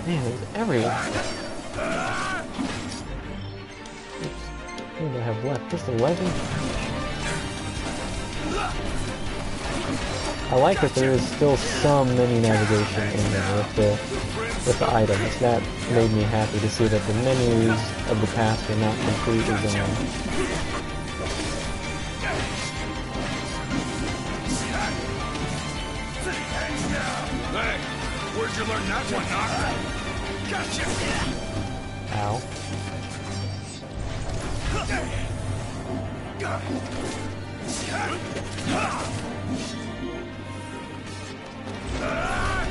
Man, there's everywhere. Oops. What do I have left? Just 11? I like that there is still some menu navigation in there with the items. That made me happy to see that the menus of the past are not completely gone. Hey, where'd you learn that one, Knocked? Gotcha! Ow.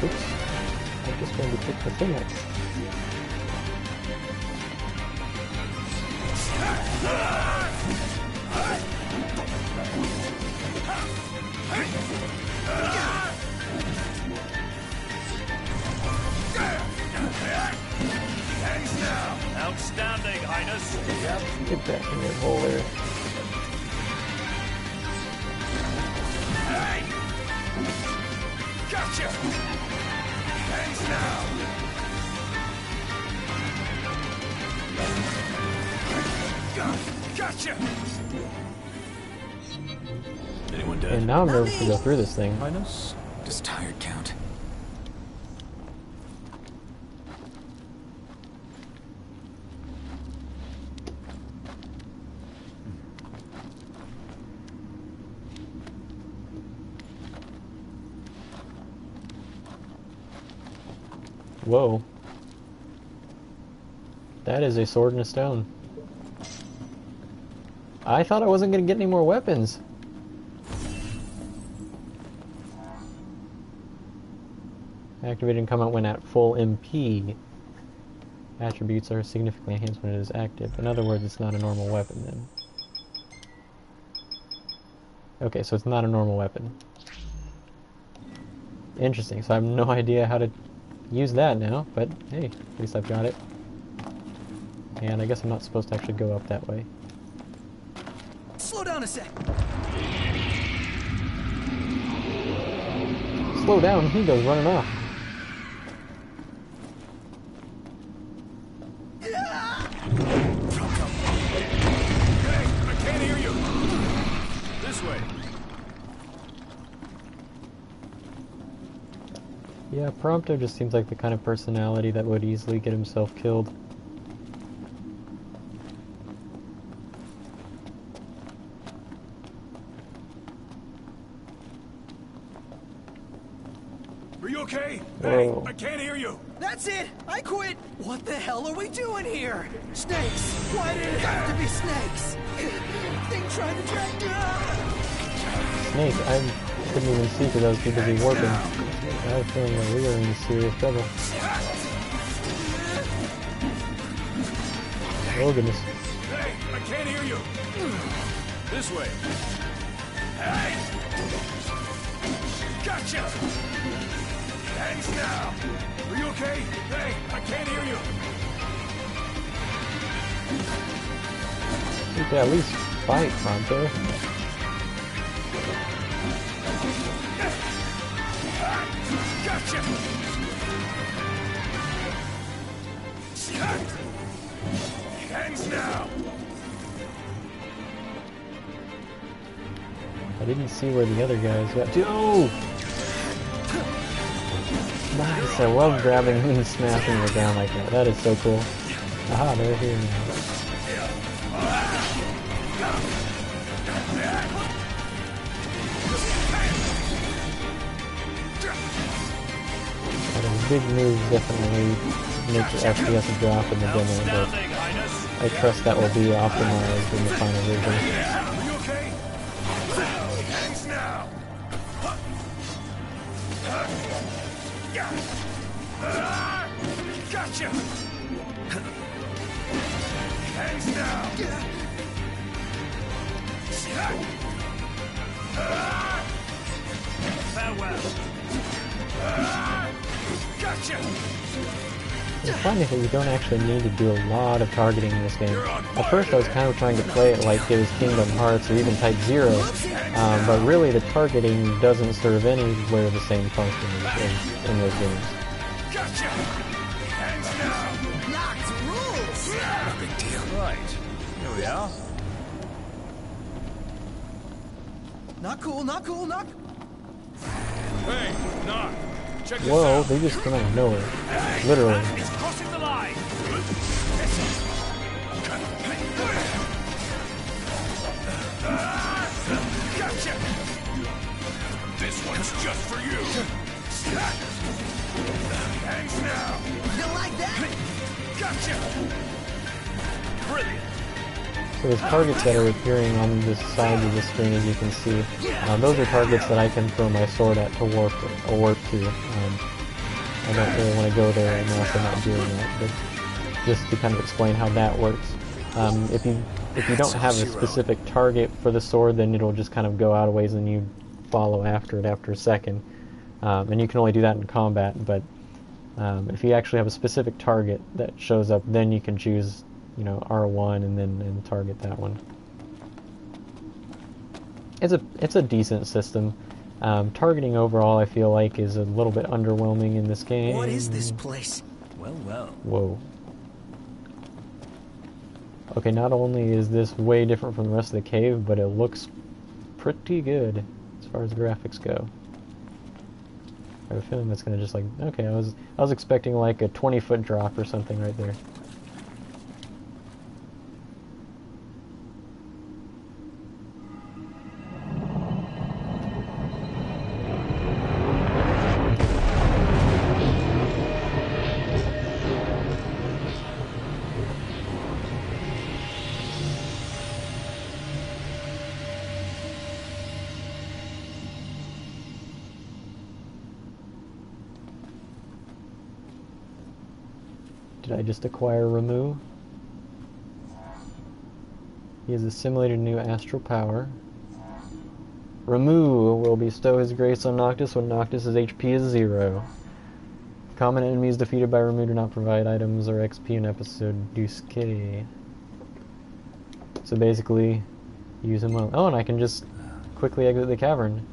Oops. I just wanted to pick the thing up. Outstanding, Highness. Get back in that hole there. Hey! Gotcha! Thanks now. Gotcha! Anyone dead? And now I'm nervous to go through this thing. Just tired, Count. Whoa. That is a sword and a stone. I thought I wasn't going to get any more weapons. Activated and come out when at full MP. Attributes are significantly enhanced when it is active. In other words, it's not a normal weapon then. Okay, so it's not a normal weapon. Interesting, so I have no idea how to use that now, but hey, at least I've got it. And I guess I'm not supposed to actually go up that way. Slow down a sec. Slow down, he goes running off. I can't hear you. This way. Yeah, Prompto just seems like the kind of personality that would easily get himself killed. Are you okay? Whoa. Hey, I can't hear you. That's it! I quit! What the hell are we doing here? Snakes! Why did it have to be snakes? Thing trying to drag me out! Snake, I couldn't even see because I was too busy warping. I have a feeling that we are in serious trouble. Oh goodness. Hey, I can't hear you. This way. Hey! Gotcha! Thanks now. Are you okay? Hey, I can't hear you. You could at least fight, Pronto. Gotcha! Hands now! I didn't see where the other guys got. Oh! Nice, I love grabbing him and smashing him down like that. That is so cool. Aha, they're here now. Those big moves definitely make your FPS drop in the demo, but I trust that will be optimized in the final version. Are you okay? Hands now! Gotcha! Hands now! Farewell! Gotcha! It's funny that you don't actually need to do a lot of targeting in this game. At first I was kind of trying to play it like it was Kingdom Hearts or even Type 0, but really the targeting doesn't serve anywhere the same function as in those games. Gotcha! Hands now! Locked rules! No big deal. Right. Here we are. Not cool, not cool, not... Hey, knock. Check this Whoa, out. they just come out of nowhere. Literally. It's crossing the line. Gotcha. This one's just for you. Hands now. You like that? Gotcha. Brilliant. So there's targets that are appearing on the sides of the screen, as you can see. Those are targets that I can throw my sword at to warp to. I don't really want to go there right now, so I'm not doing that. But just to kind of explain how that works. If you don't have a specific target for the sword, then it'll just kind of go out of ways and you follow after it after a second. And you can only do that in combat, but if you actually have a specific target that shows up, then you can choose, you know, R1 and target that one. It's a decent system. Targeting overall, I feel like, is a little bit underwhelming in this game. What is this place? Well, well. Whoa. Okay, not only is this way different from the rest of the cave, but it looks pretty good as far as graphics go. I have a feeling that's gonna just like, okay, I was expecting like a 20-foot drop or something right there. Did I just acquire Ramu? He has assimilated new astral power. Ramu will bestow his grace on Noctis when Noctis' HP is 0. Common enemies defeated by Ramu do not provide items or XP in episode Duscae. So basically, use him well. Oh, and I can just quickly exit the cavern.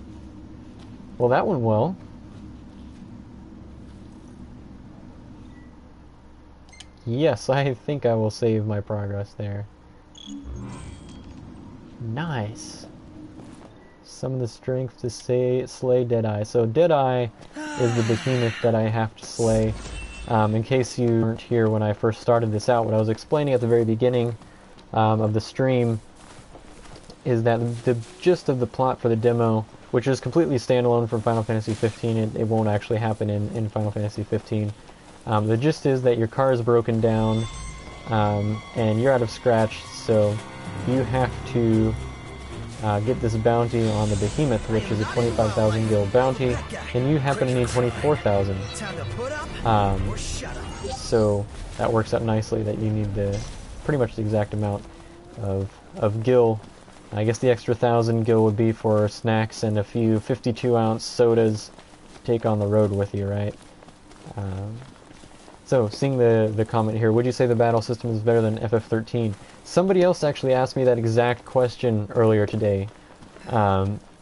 Well, that went well. Yes, I think I will save my progress there. Nice. Summon the strength to slay Deadeye. So Deadeye is the behemoth that I have to slay. In case you weren't here when I first started this out, what I was explaining at the very beginning of the stream is that the gist of the plot for the demo, which is completely standalone from Final Fantasy 15, it won't actually happen in Final Fantasy 15. The gist is that your car is broken down and you're out of scratch, so you have to get this bounty on the behemoth, which is a 25,000 gil bounty, and you happen to need 24,000. So that works out nicely that you need pretty much the exact amount of gil. I guess the extra 1,000 gil would be for snacks and a few 52-ounce sodas to take on the road with you, right? So, seeing the comment here, would you say the battle system is better than FF13? Somebody else actually asked me that exact question earlier today.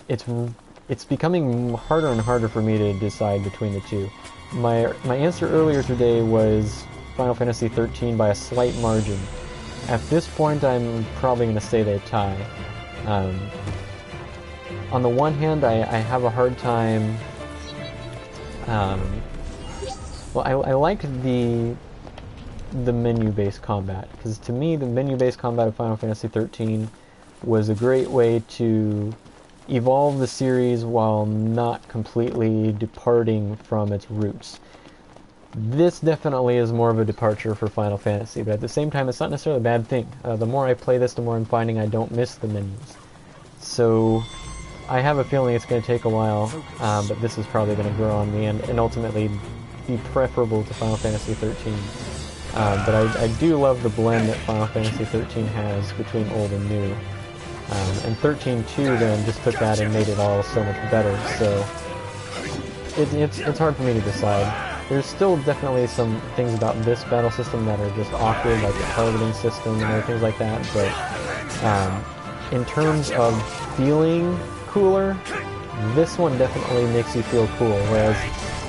It's becoming harder and harder for me to decide between the two. My answer earlier today was Final Fantasy 13 by a slight margin. At this point, I'm probably going to say they tie. On the one hand, I have a hard time... well, I like the menu-based combat, because to me, the menu-based combat of Final Fantasy 13 was a great way to evolve the series while not completely departing from its roots. This definitely is more of a departure for Final Fantasy, but at the same time, it's not necessarily a bad thing. The more I play this, the more I'm finding I don't miss the menus. So, I have a feeling it's going to take a while, but this is probably going to grow on me and ultimately be preferable to Final Fantasy 13. But I do love the blend that Final Fantasy 13 has between old and new. And 13.2 then just took that and made it all so much better, so it's hard for me to decide. There's still definitely some things about this battle system that are just awkward, like the targeting system and other things like that, but in terms of feeling cooler, this one definitely makes you feel cool, whereas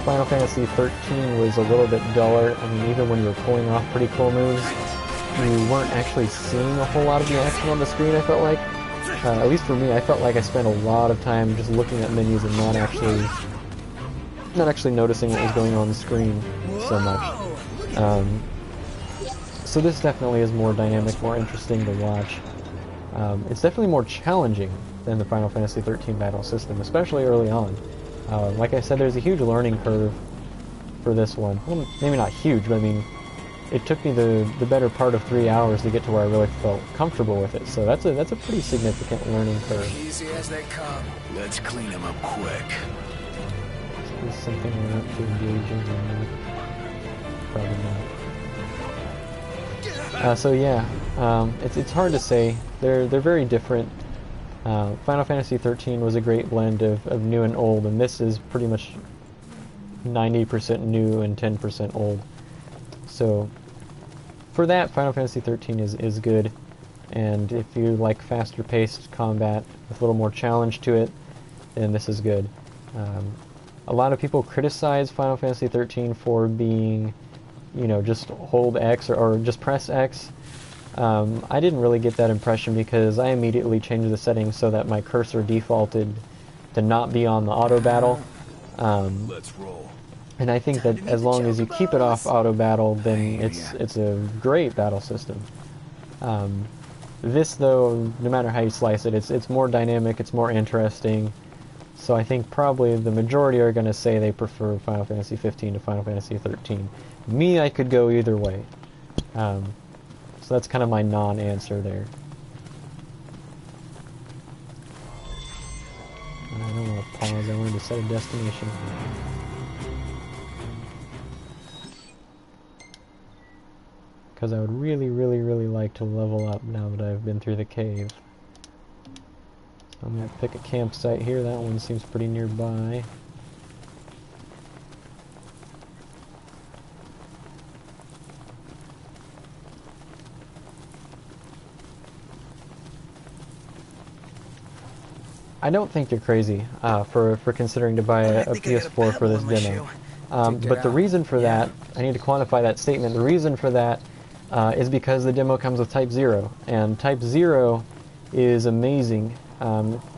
Final Fantasy 13 was a little bit duller. I mean, even when you were pulling off pretty cool moves, you weren't actually seeing a whole lot of the action on the screen, I felt like. At least for me, I felt like I spent a lot of time just looking at menus and not actually noticing what was going on the screen so much. So this definitely is more dynamic, more interesting to watch. It's definitely more challenging than the Final Fantasy 13 battle system, especially early on. Like I said, there's a huge learning curve for this one. Well, maybe not huge, but I mean, it took me the better part of 3 hours to get to where I really felt comfortable with it. So that's a pretty significant learning curve. Easy as they come. Let's clean them up quick. Is something we're not to engage in? Probably not. So yeah, it's hard to say. They're very different. Final Fantasy 13 was a great blend of new and old, and this is pretty much 90% new and 10% old. So for that, Final Fantasy 13 is good, and if you like faster paced combat with a little more challenge to it, then this is good. A lot of people criticize Final Fantasy 13 for being, just hold X or just press X. I didn't really get that impression because I immediately changed the settings so that my cursor defaulted to not be on the auto battle. Let's roll. And I think that as long as you keep it off auto battle, then it's a great battle system. This though, no matter how you slice it, it's more dynamic, it's more interesting. So I think probably the majority are going to say they prefer Final Fantasy 15 to Final Fantasy 13. Me, I could go either way. So that's kind of my non-answer there. I don't want to pause, I wanted to set a destination. because I would really, really, really like to level up now that I've been through the cave. So I'm going to pick a campsite here. That one seems pretty nearby. I don't think you're crazy for considering to buy a PS4 for this demo. But the reason for that, I need to quantify that statement, the reason for that is because the demo comes with Type 0. And Type 0 is amazing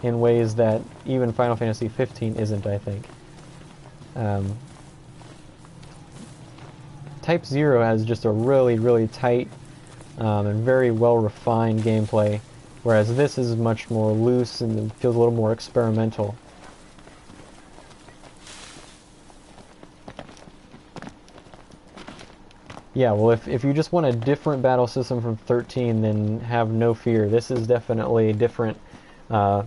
in ways that even Final Fantasy 15 isn't, I think. Type 0 has just a really, really tight and very well-refined gameplay, whereas this is much more loose and feels a little more experimental. Yeah, well, if you just want a different battle system from 13, then have no fear. This is definitely different. In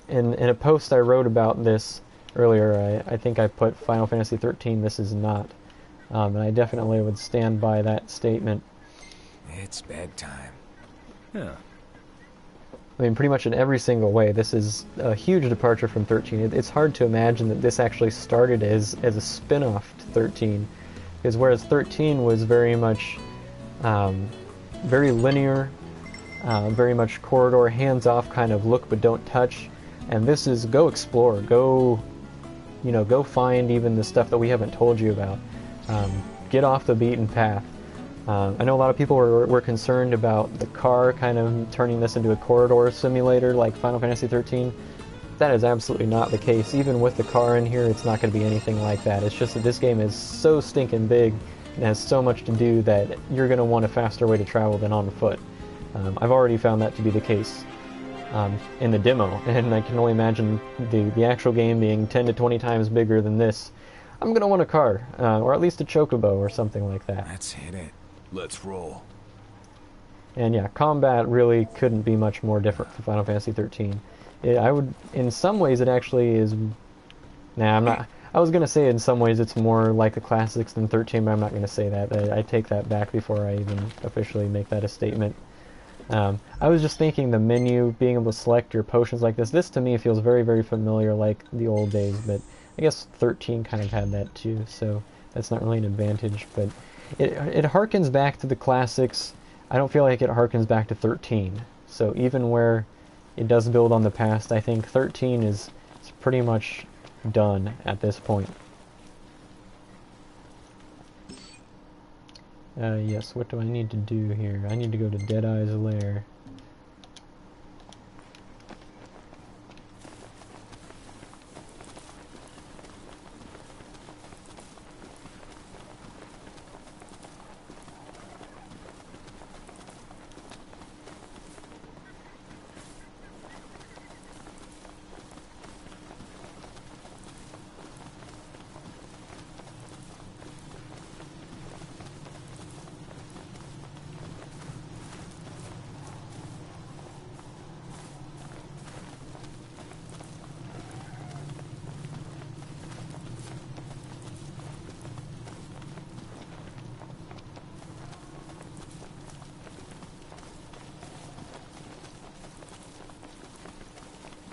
a post I wrote about this earlier, I think I put Final Fantasy 13, this is not. And I definitely would stand by that statement. It's bedtime. Yeah. I mean, pretty much in every single way, this is a huge departure from 13. It's hard to imagine that this actually started as a spin-off to 13. Because whereas 13 was very much very linear, very much corridor, hands-off kind of look but don't touch, and this is go explore, go find even the stuff that we haven't told you about. Get off the beaten path. I know a lot of people were concerned about the car kind of turning this into a corridor simulator like Final Fantasy 13. That is absolutely not the case. Even with the car in here, it's not going to be anything like that. It's just that this game is so stinking big and has so much to do that you're going to want a faster way to travel than on foot. I've already found that to be the case in the demo, and I can only imagine the actual game being 10 to 20 times bigger than this. I'm going to want a car, or at least a chocobo or something like that. Let's hit it. Let's roll. And yeah, combat really couldn't be much more different from Final Fantasy 13. I would, in some ways, it actually is. Nah, I'm not. I was gonna say in some ways it's more like the classics than 13, but I'm not gonna say that. I take that back before I even officially make that a statement. I was just thinking the menu, being able to select your potions like this. This to me feels very, very familiar, like the old days. But I guess 13 kind of had that too, so that's not really an advantage. But it harkens back to the classics. I don't feel like it harkens back to 13. So even where it does build on the past, I think 13 is pretty much done at this point. Yes, what do I need to do here? I need to go to Deadeye's lair.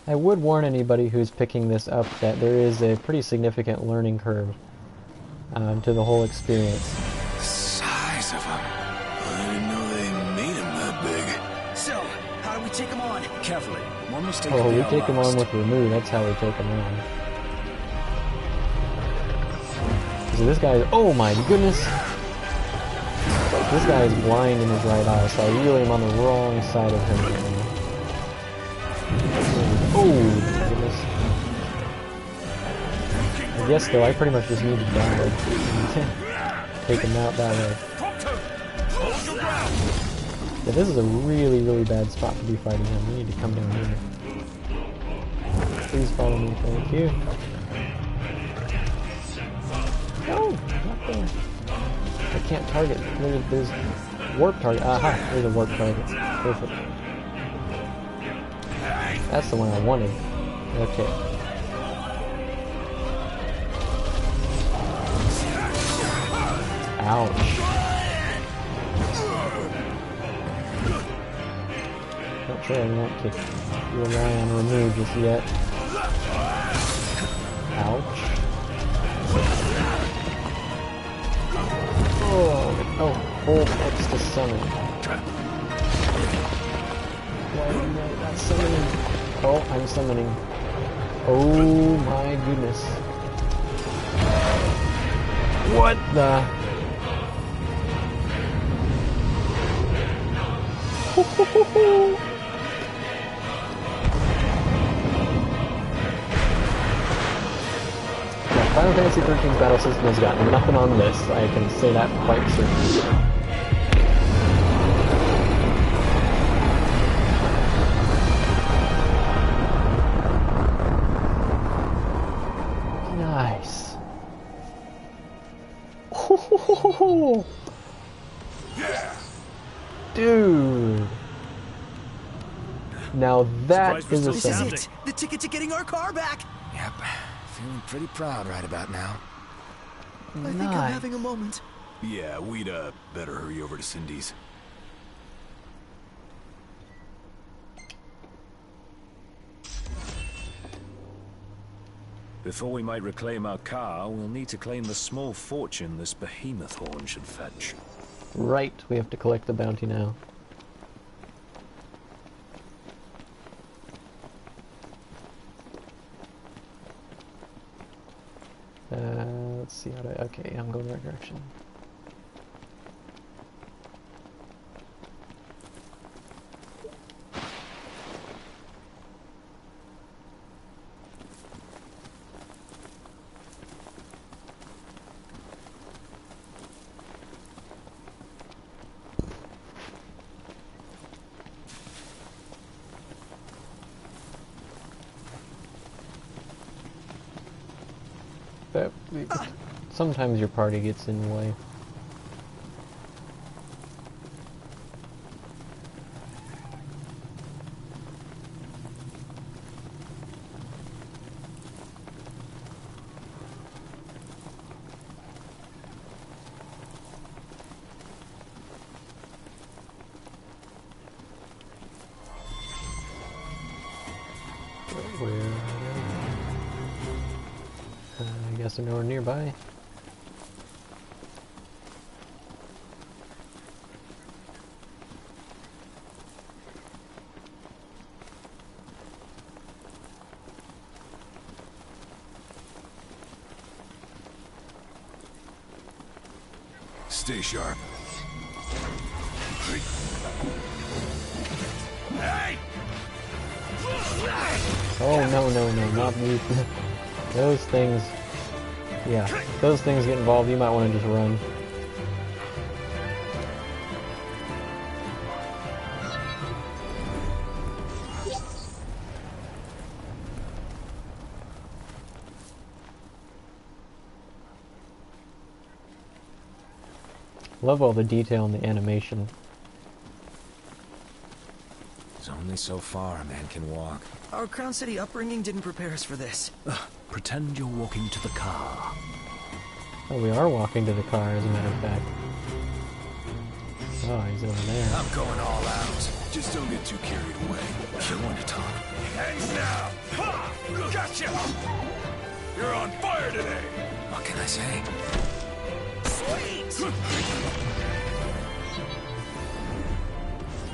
I would warn anybody who's picking this up that there is a pretty significant learning curve to the whole experience. Size of them. I didn't know they made them that big. So, how do we take them on? Carefully. One mistake. Oh, and we are take them on lost. with remove, that's how we take them on. So this guy, oh my goodness! This guy is blind in his right eye, so I really am on the wrong side of him right now. Oh my goodness. I guess though, I pretty much just need to die. Take him out that way. Yeah, this is a really, really bad spot to be fighting him. We need to come down here. Please follow me, thank you. No, not there. I can't target. There's warp target. Aha, there's a warp target. Perfect. That's the one I wanted. Okay. Ouch. not sure I want to rely on remove just yet. Ouch. Oh, hold X to summon. Why am I not summoning? Oh, I'm summoning. Oh my goodness. What the? Final Fantasy XIII's battle system has got nothing on this. I can say that quite certainly. Nice. Yeah. Dude. Now that is a This is sound. it! The ticket to getting our car back! Yep, feeling pretty proud right about now. I think I'm having a moment. Yeah, we'd better hurry over to Cindy's. Before we might reclaim our car, we'll need to claim the small fortune this behemoth horn should fetch. Right, we have to collect the bounty now. Let's see how to... Okay, I'm going the right direction. But sometimes your party gets in the way. I guess they're nowhere nearby. Stay sharp. Hey! Oh no, not these. Those things. Yeah, those things get involved, you might want to just run. Love all the detail in the animation. There's only so far a man can walk. Our Crown City upbringing didn't prepare us for this. Pretend you're walking to the car. Oh, we are walking to the car, as a matter of fact. Oh, he's over there. I'm going all out. Just don't get too carried away. If you want to talk. Hands now! Ha! Gotcha! You're on fire today! What can I say? Sweet!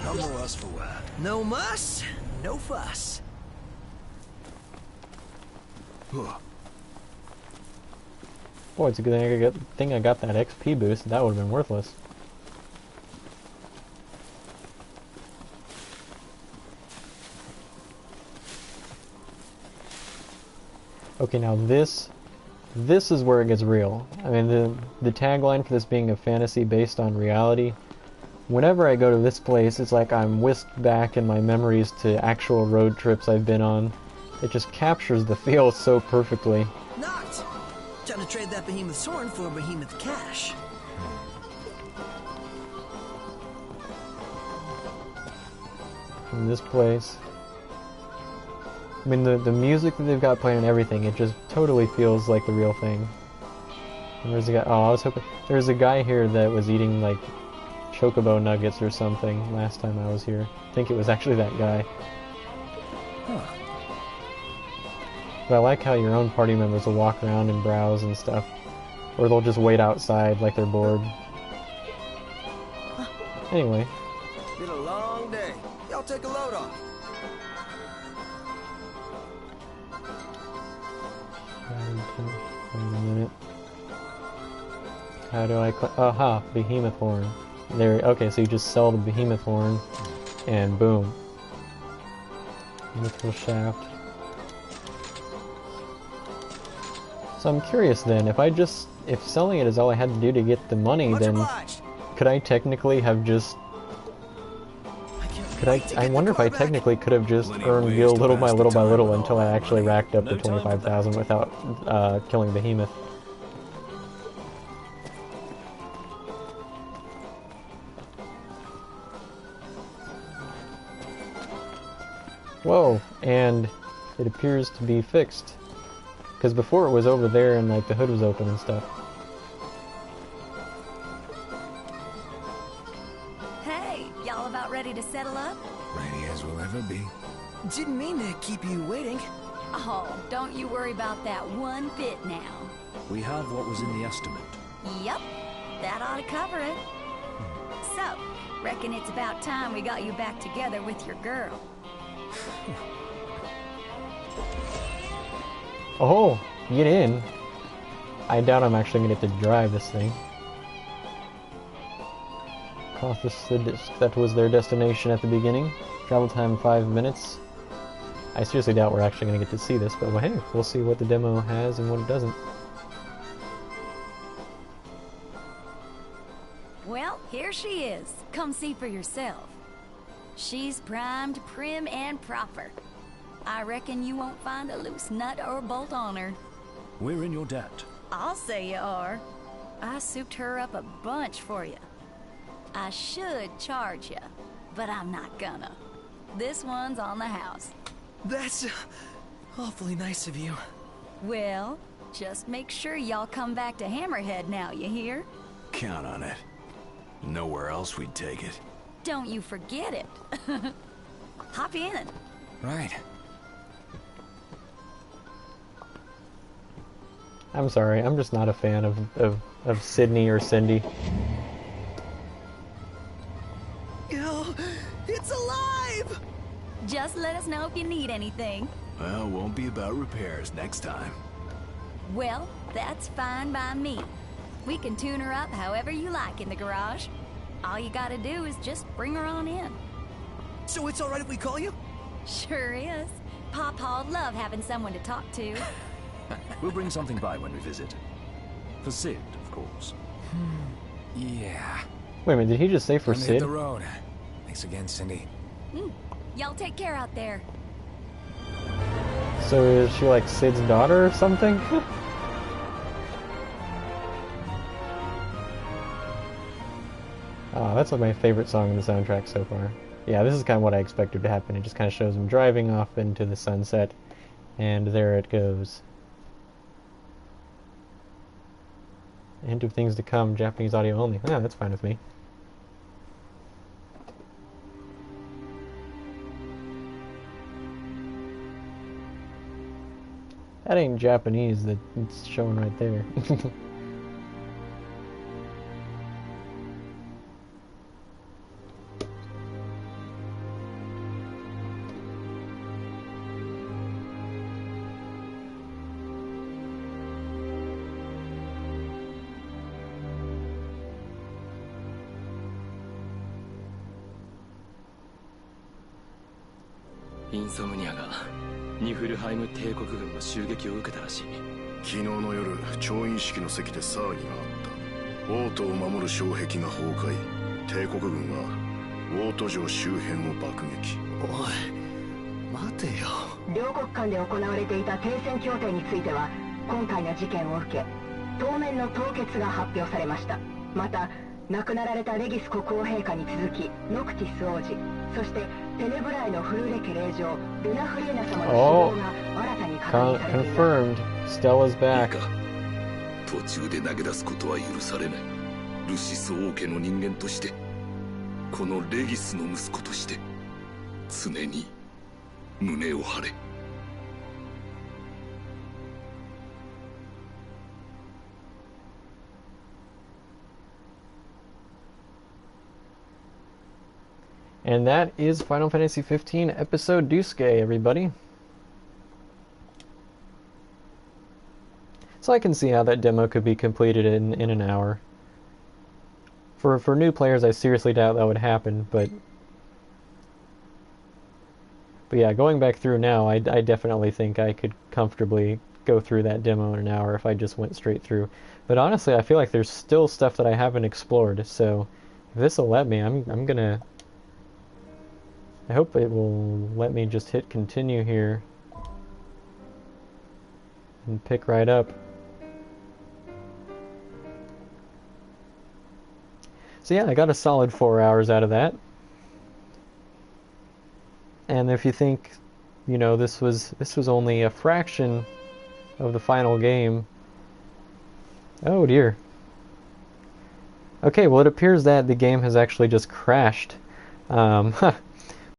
No muss for what? No muss, no fuss. Boy, it's a good thing I got that XP boost. That would have been worthless. Okay, now this is where it gets real. I mean, the tagline for this being a fantasy based on reality. Whenever I go to this place, it's like I'm whisked back in my memories to actual road trips I've been on. It just captures the feel so perfectly. Knocked! Time to trade that behemoth's horn for behemoth cash. In this place. I mean, the music that they've got playing and everything, it just totally feels like the real thing. And there's a guy, oh, I was hoping, there's a guy here that was eating, like, chocobo nuggets or something last time I was here. I think it was actually that guy. Huh. But I like how your own party members will walk around and browse and stuff. Or they'll just wait outside like they're bored. Anyway. Been a long day. Y'all take a load off. Wait a minute. How do I aha, behemoth horn. There, okay, so you just sell the behemoth horn, and boom. Mithril shaft. So I'm curious then, if selling it is all I had to do to get the money, Much then obliged. could I technically have just... I wonder if I technically could have just earned gil little by little until I actually racked up to 25,000 without killing Behemoth. Whoa, and it appears to be fixed. Because before it was over there and like the hood was open and stuff. Hey, y'all about ready to settle up? Ready as we'll ever be. Didn't mean to keep you waiting. Oh, don't you worry about that one bit now. We have what was in the estimate. Yep, that ought to cover it. So, reckon it's about time we got you back together with your girl. Oh, get in. I doubt I'm actually going to get to drive this thing. Cost us that was their destination at the beginning. Travel time 5 minutes. I seriously doubt we're actually going to get to see this, but well, hey, we'll see what the demo has and what it doesn't. Well, here she is. Come see for yourself. She's primed, prim, and proper. I reckon you won't find a loose nut or bolt on her. We're in your debt. I'll say you are. I souped her up a bunch for you. I should charge you, but I'm not gonna. This one's on the house. That's awfully nice of you. Well, just make sure y'all come back to Hammerhead now, you hear? Count on it. Nowhere else we'd take it. Don't you forget it. Hop in. Right. I'm sorry, I'm just not a fan of Sydney or Cindy. Oh, it's alive! Just let us know if you need anything. Well, won't be about repairs next time. Well, that's fine by me. We can tune her up however you like in the garage. All you gotta do is just bring her on in. So it's alright if we call you? Sure is. Pawpaw'd love having someone to talk to. We'll bring something by when we visit. For Sid, of course. Yeah. Wait a minute, did he just say for Time to hit Sid? the road. Thanks again, Cindy. Y'all take care out there. So is she like Sid's daughter or something? Oh, that's like my favorite song in the soundtrack so far. Yeah, this is kind of what I expected to happen. It just kind of shows him driving off into the sunset, and there it goes. A hint of things to come, Japanese audio only. Yeah, that's fine with me. That ain't Japanese, that it's showing right there.インソムニアがニフルハイム帝国軍の襲撃を受けたらしい。昨日の夜、調印式の席で騒ぎがあった。王都を守る障壁が崩壊。帝国軍は王都城周辺を爆撃。おい、待てよ。両国間で行われていた停戦協定については、今回の事件を受け、当面の凍結が発表されました。また、亡くなられたレギス国王陛下に続き、ノクティス王子、そしてテネブライのフルレ家令嬢、ルナフリエナ様の死亡が新たに確認されています。Confirmed. Stella's back. 途中で投げ出すことは許されない。ルシス王家の人間としてこのレギスの息子として常に胸を張れ。And that is Final Fantasy 15 episode Duscae, everybody. So I can see how that demo could be completed in an hour. For new players, I seriously doubt that would happen, but yeah, going back through now, I definitely think I could comfortably go through that demo in an hour if I just went straight through. But honestly, I feel like there's still stuff that I haven't explored, so if this will let me, I'm gonna... I hope it will let me just hit continue here and pick right up. So yeah, I got a solid 4 hours out of that. And if you think, you know, this was only a fraction of the final game. Oh dear. Okay, well it appears that the game has actually just crashed.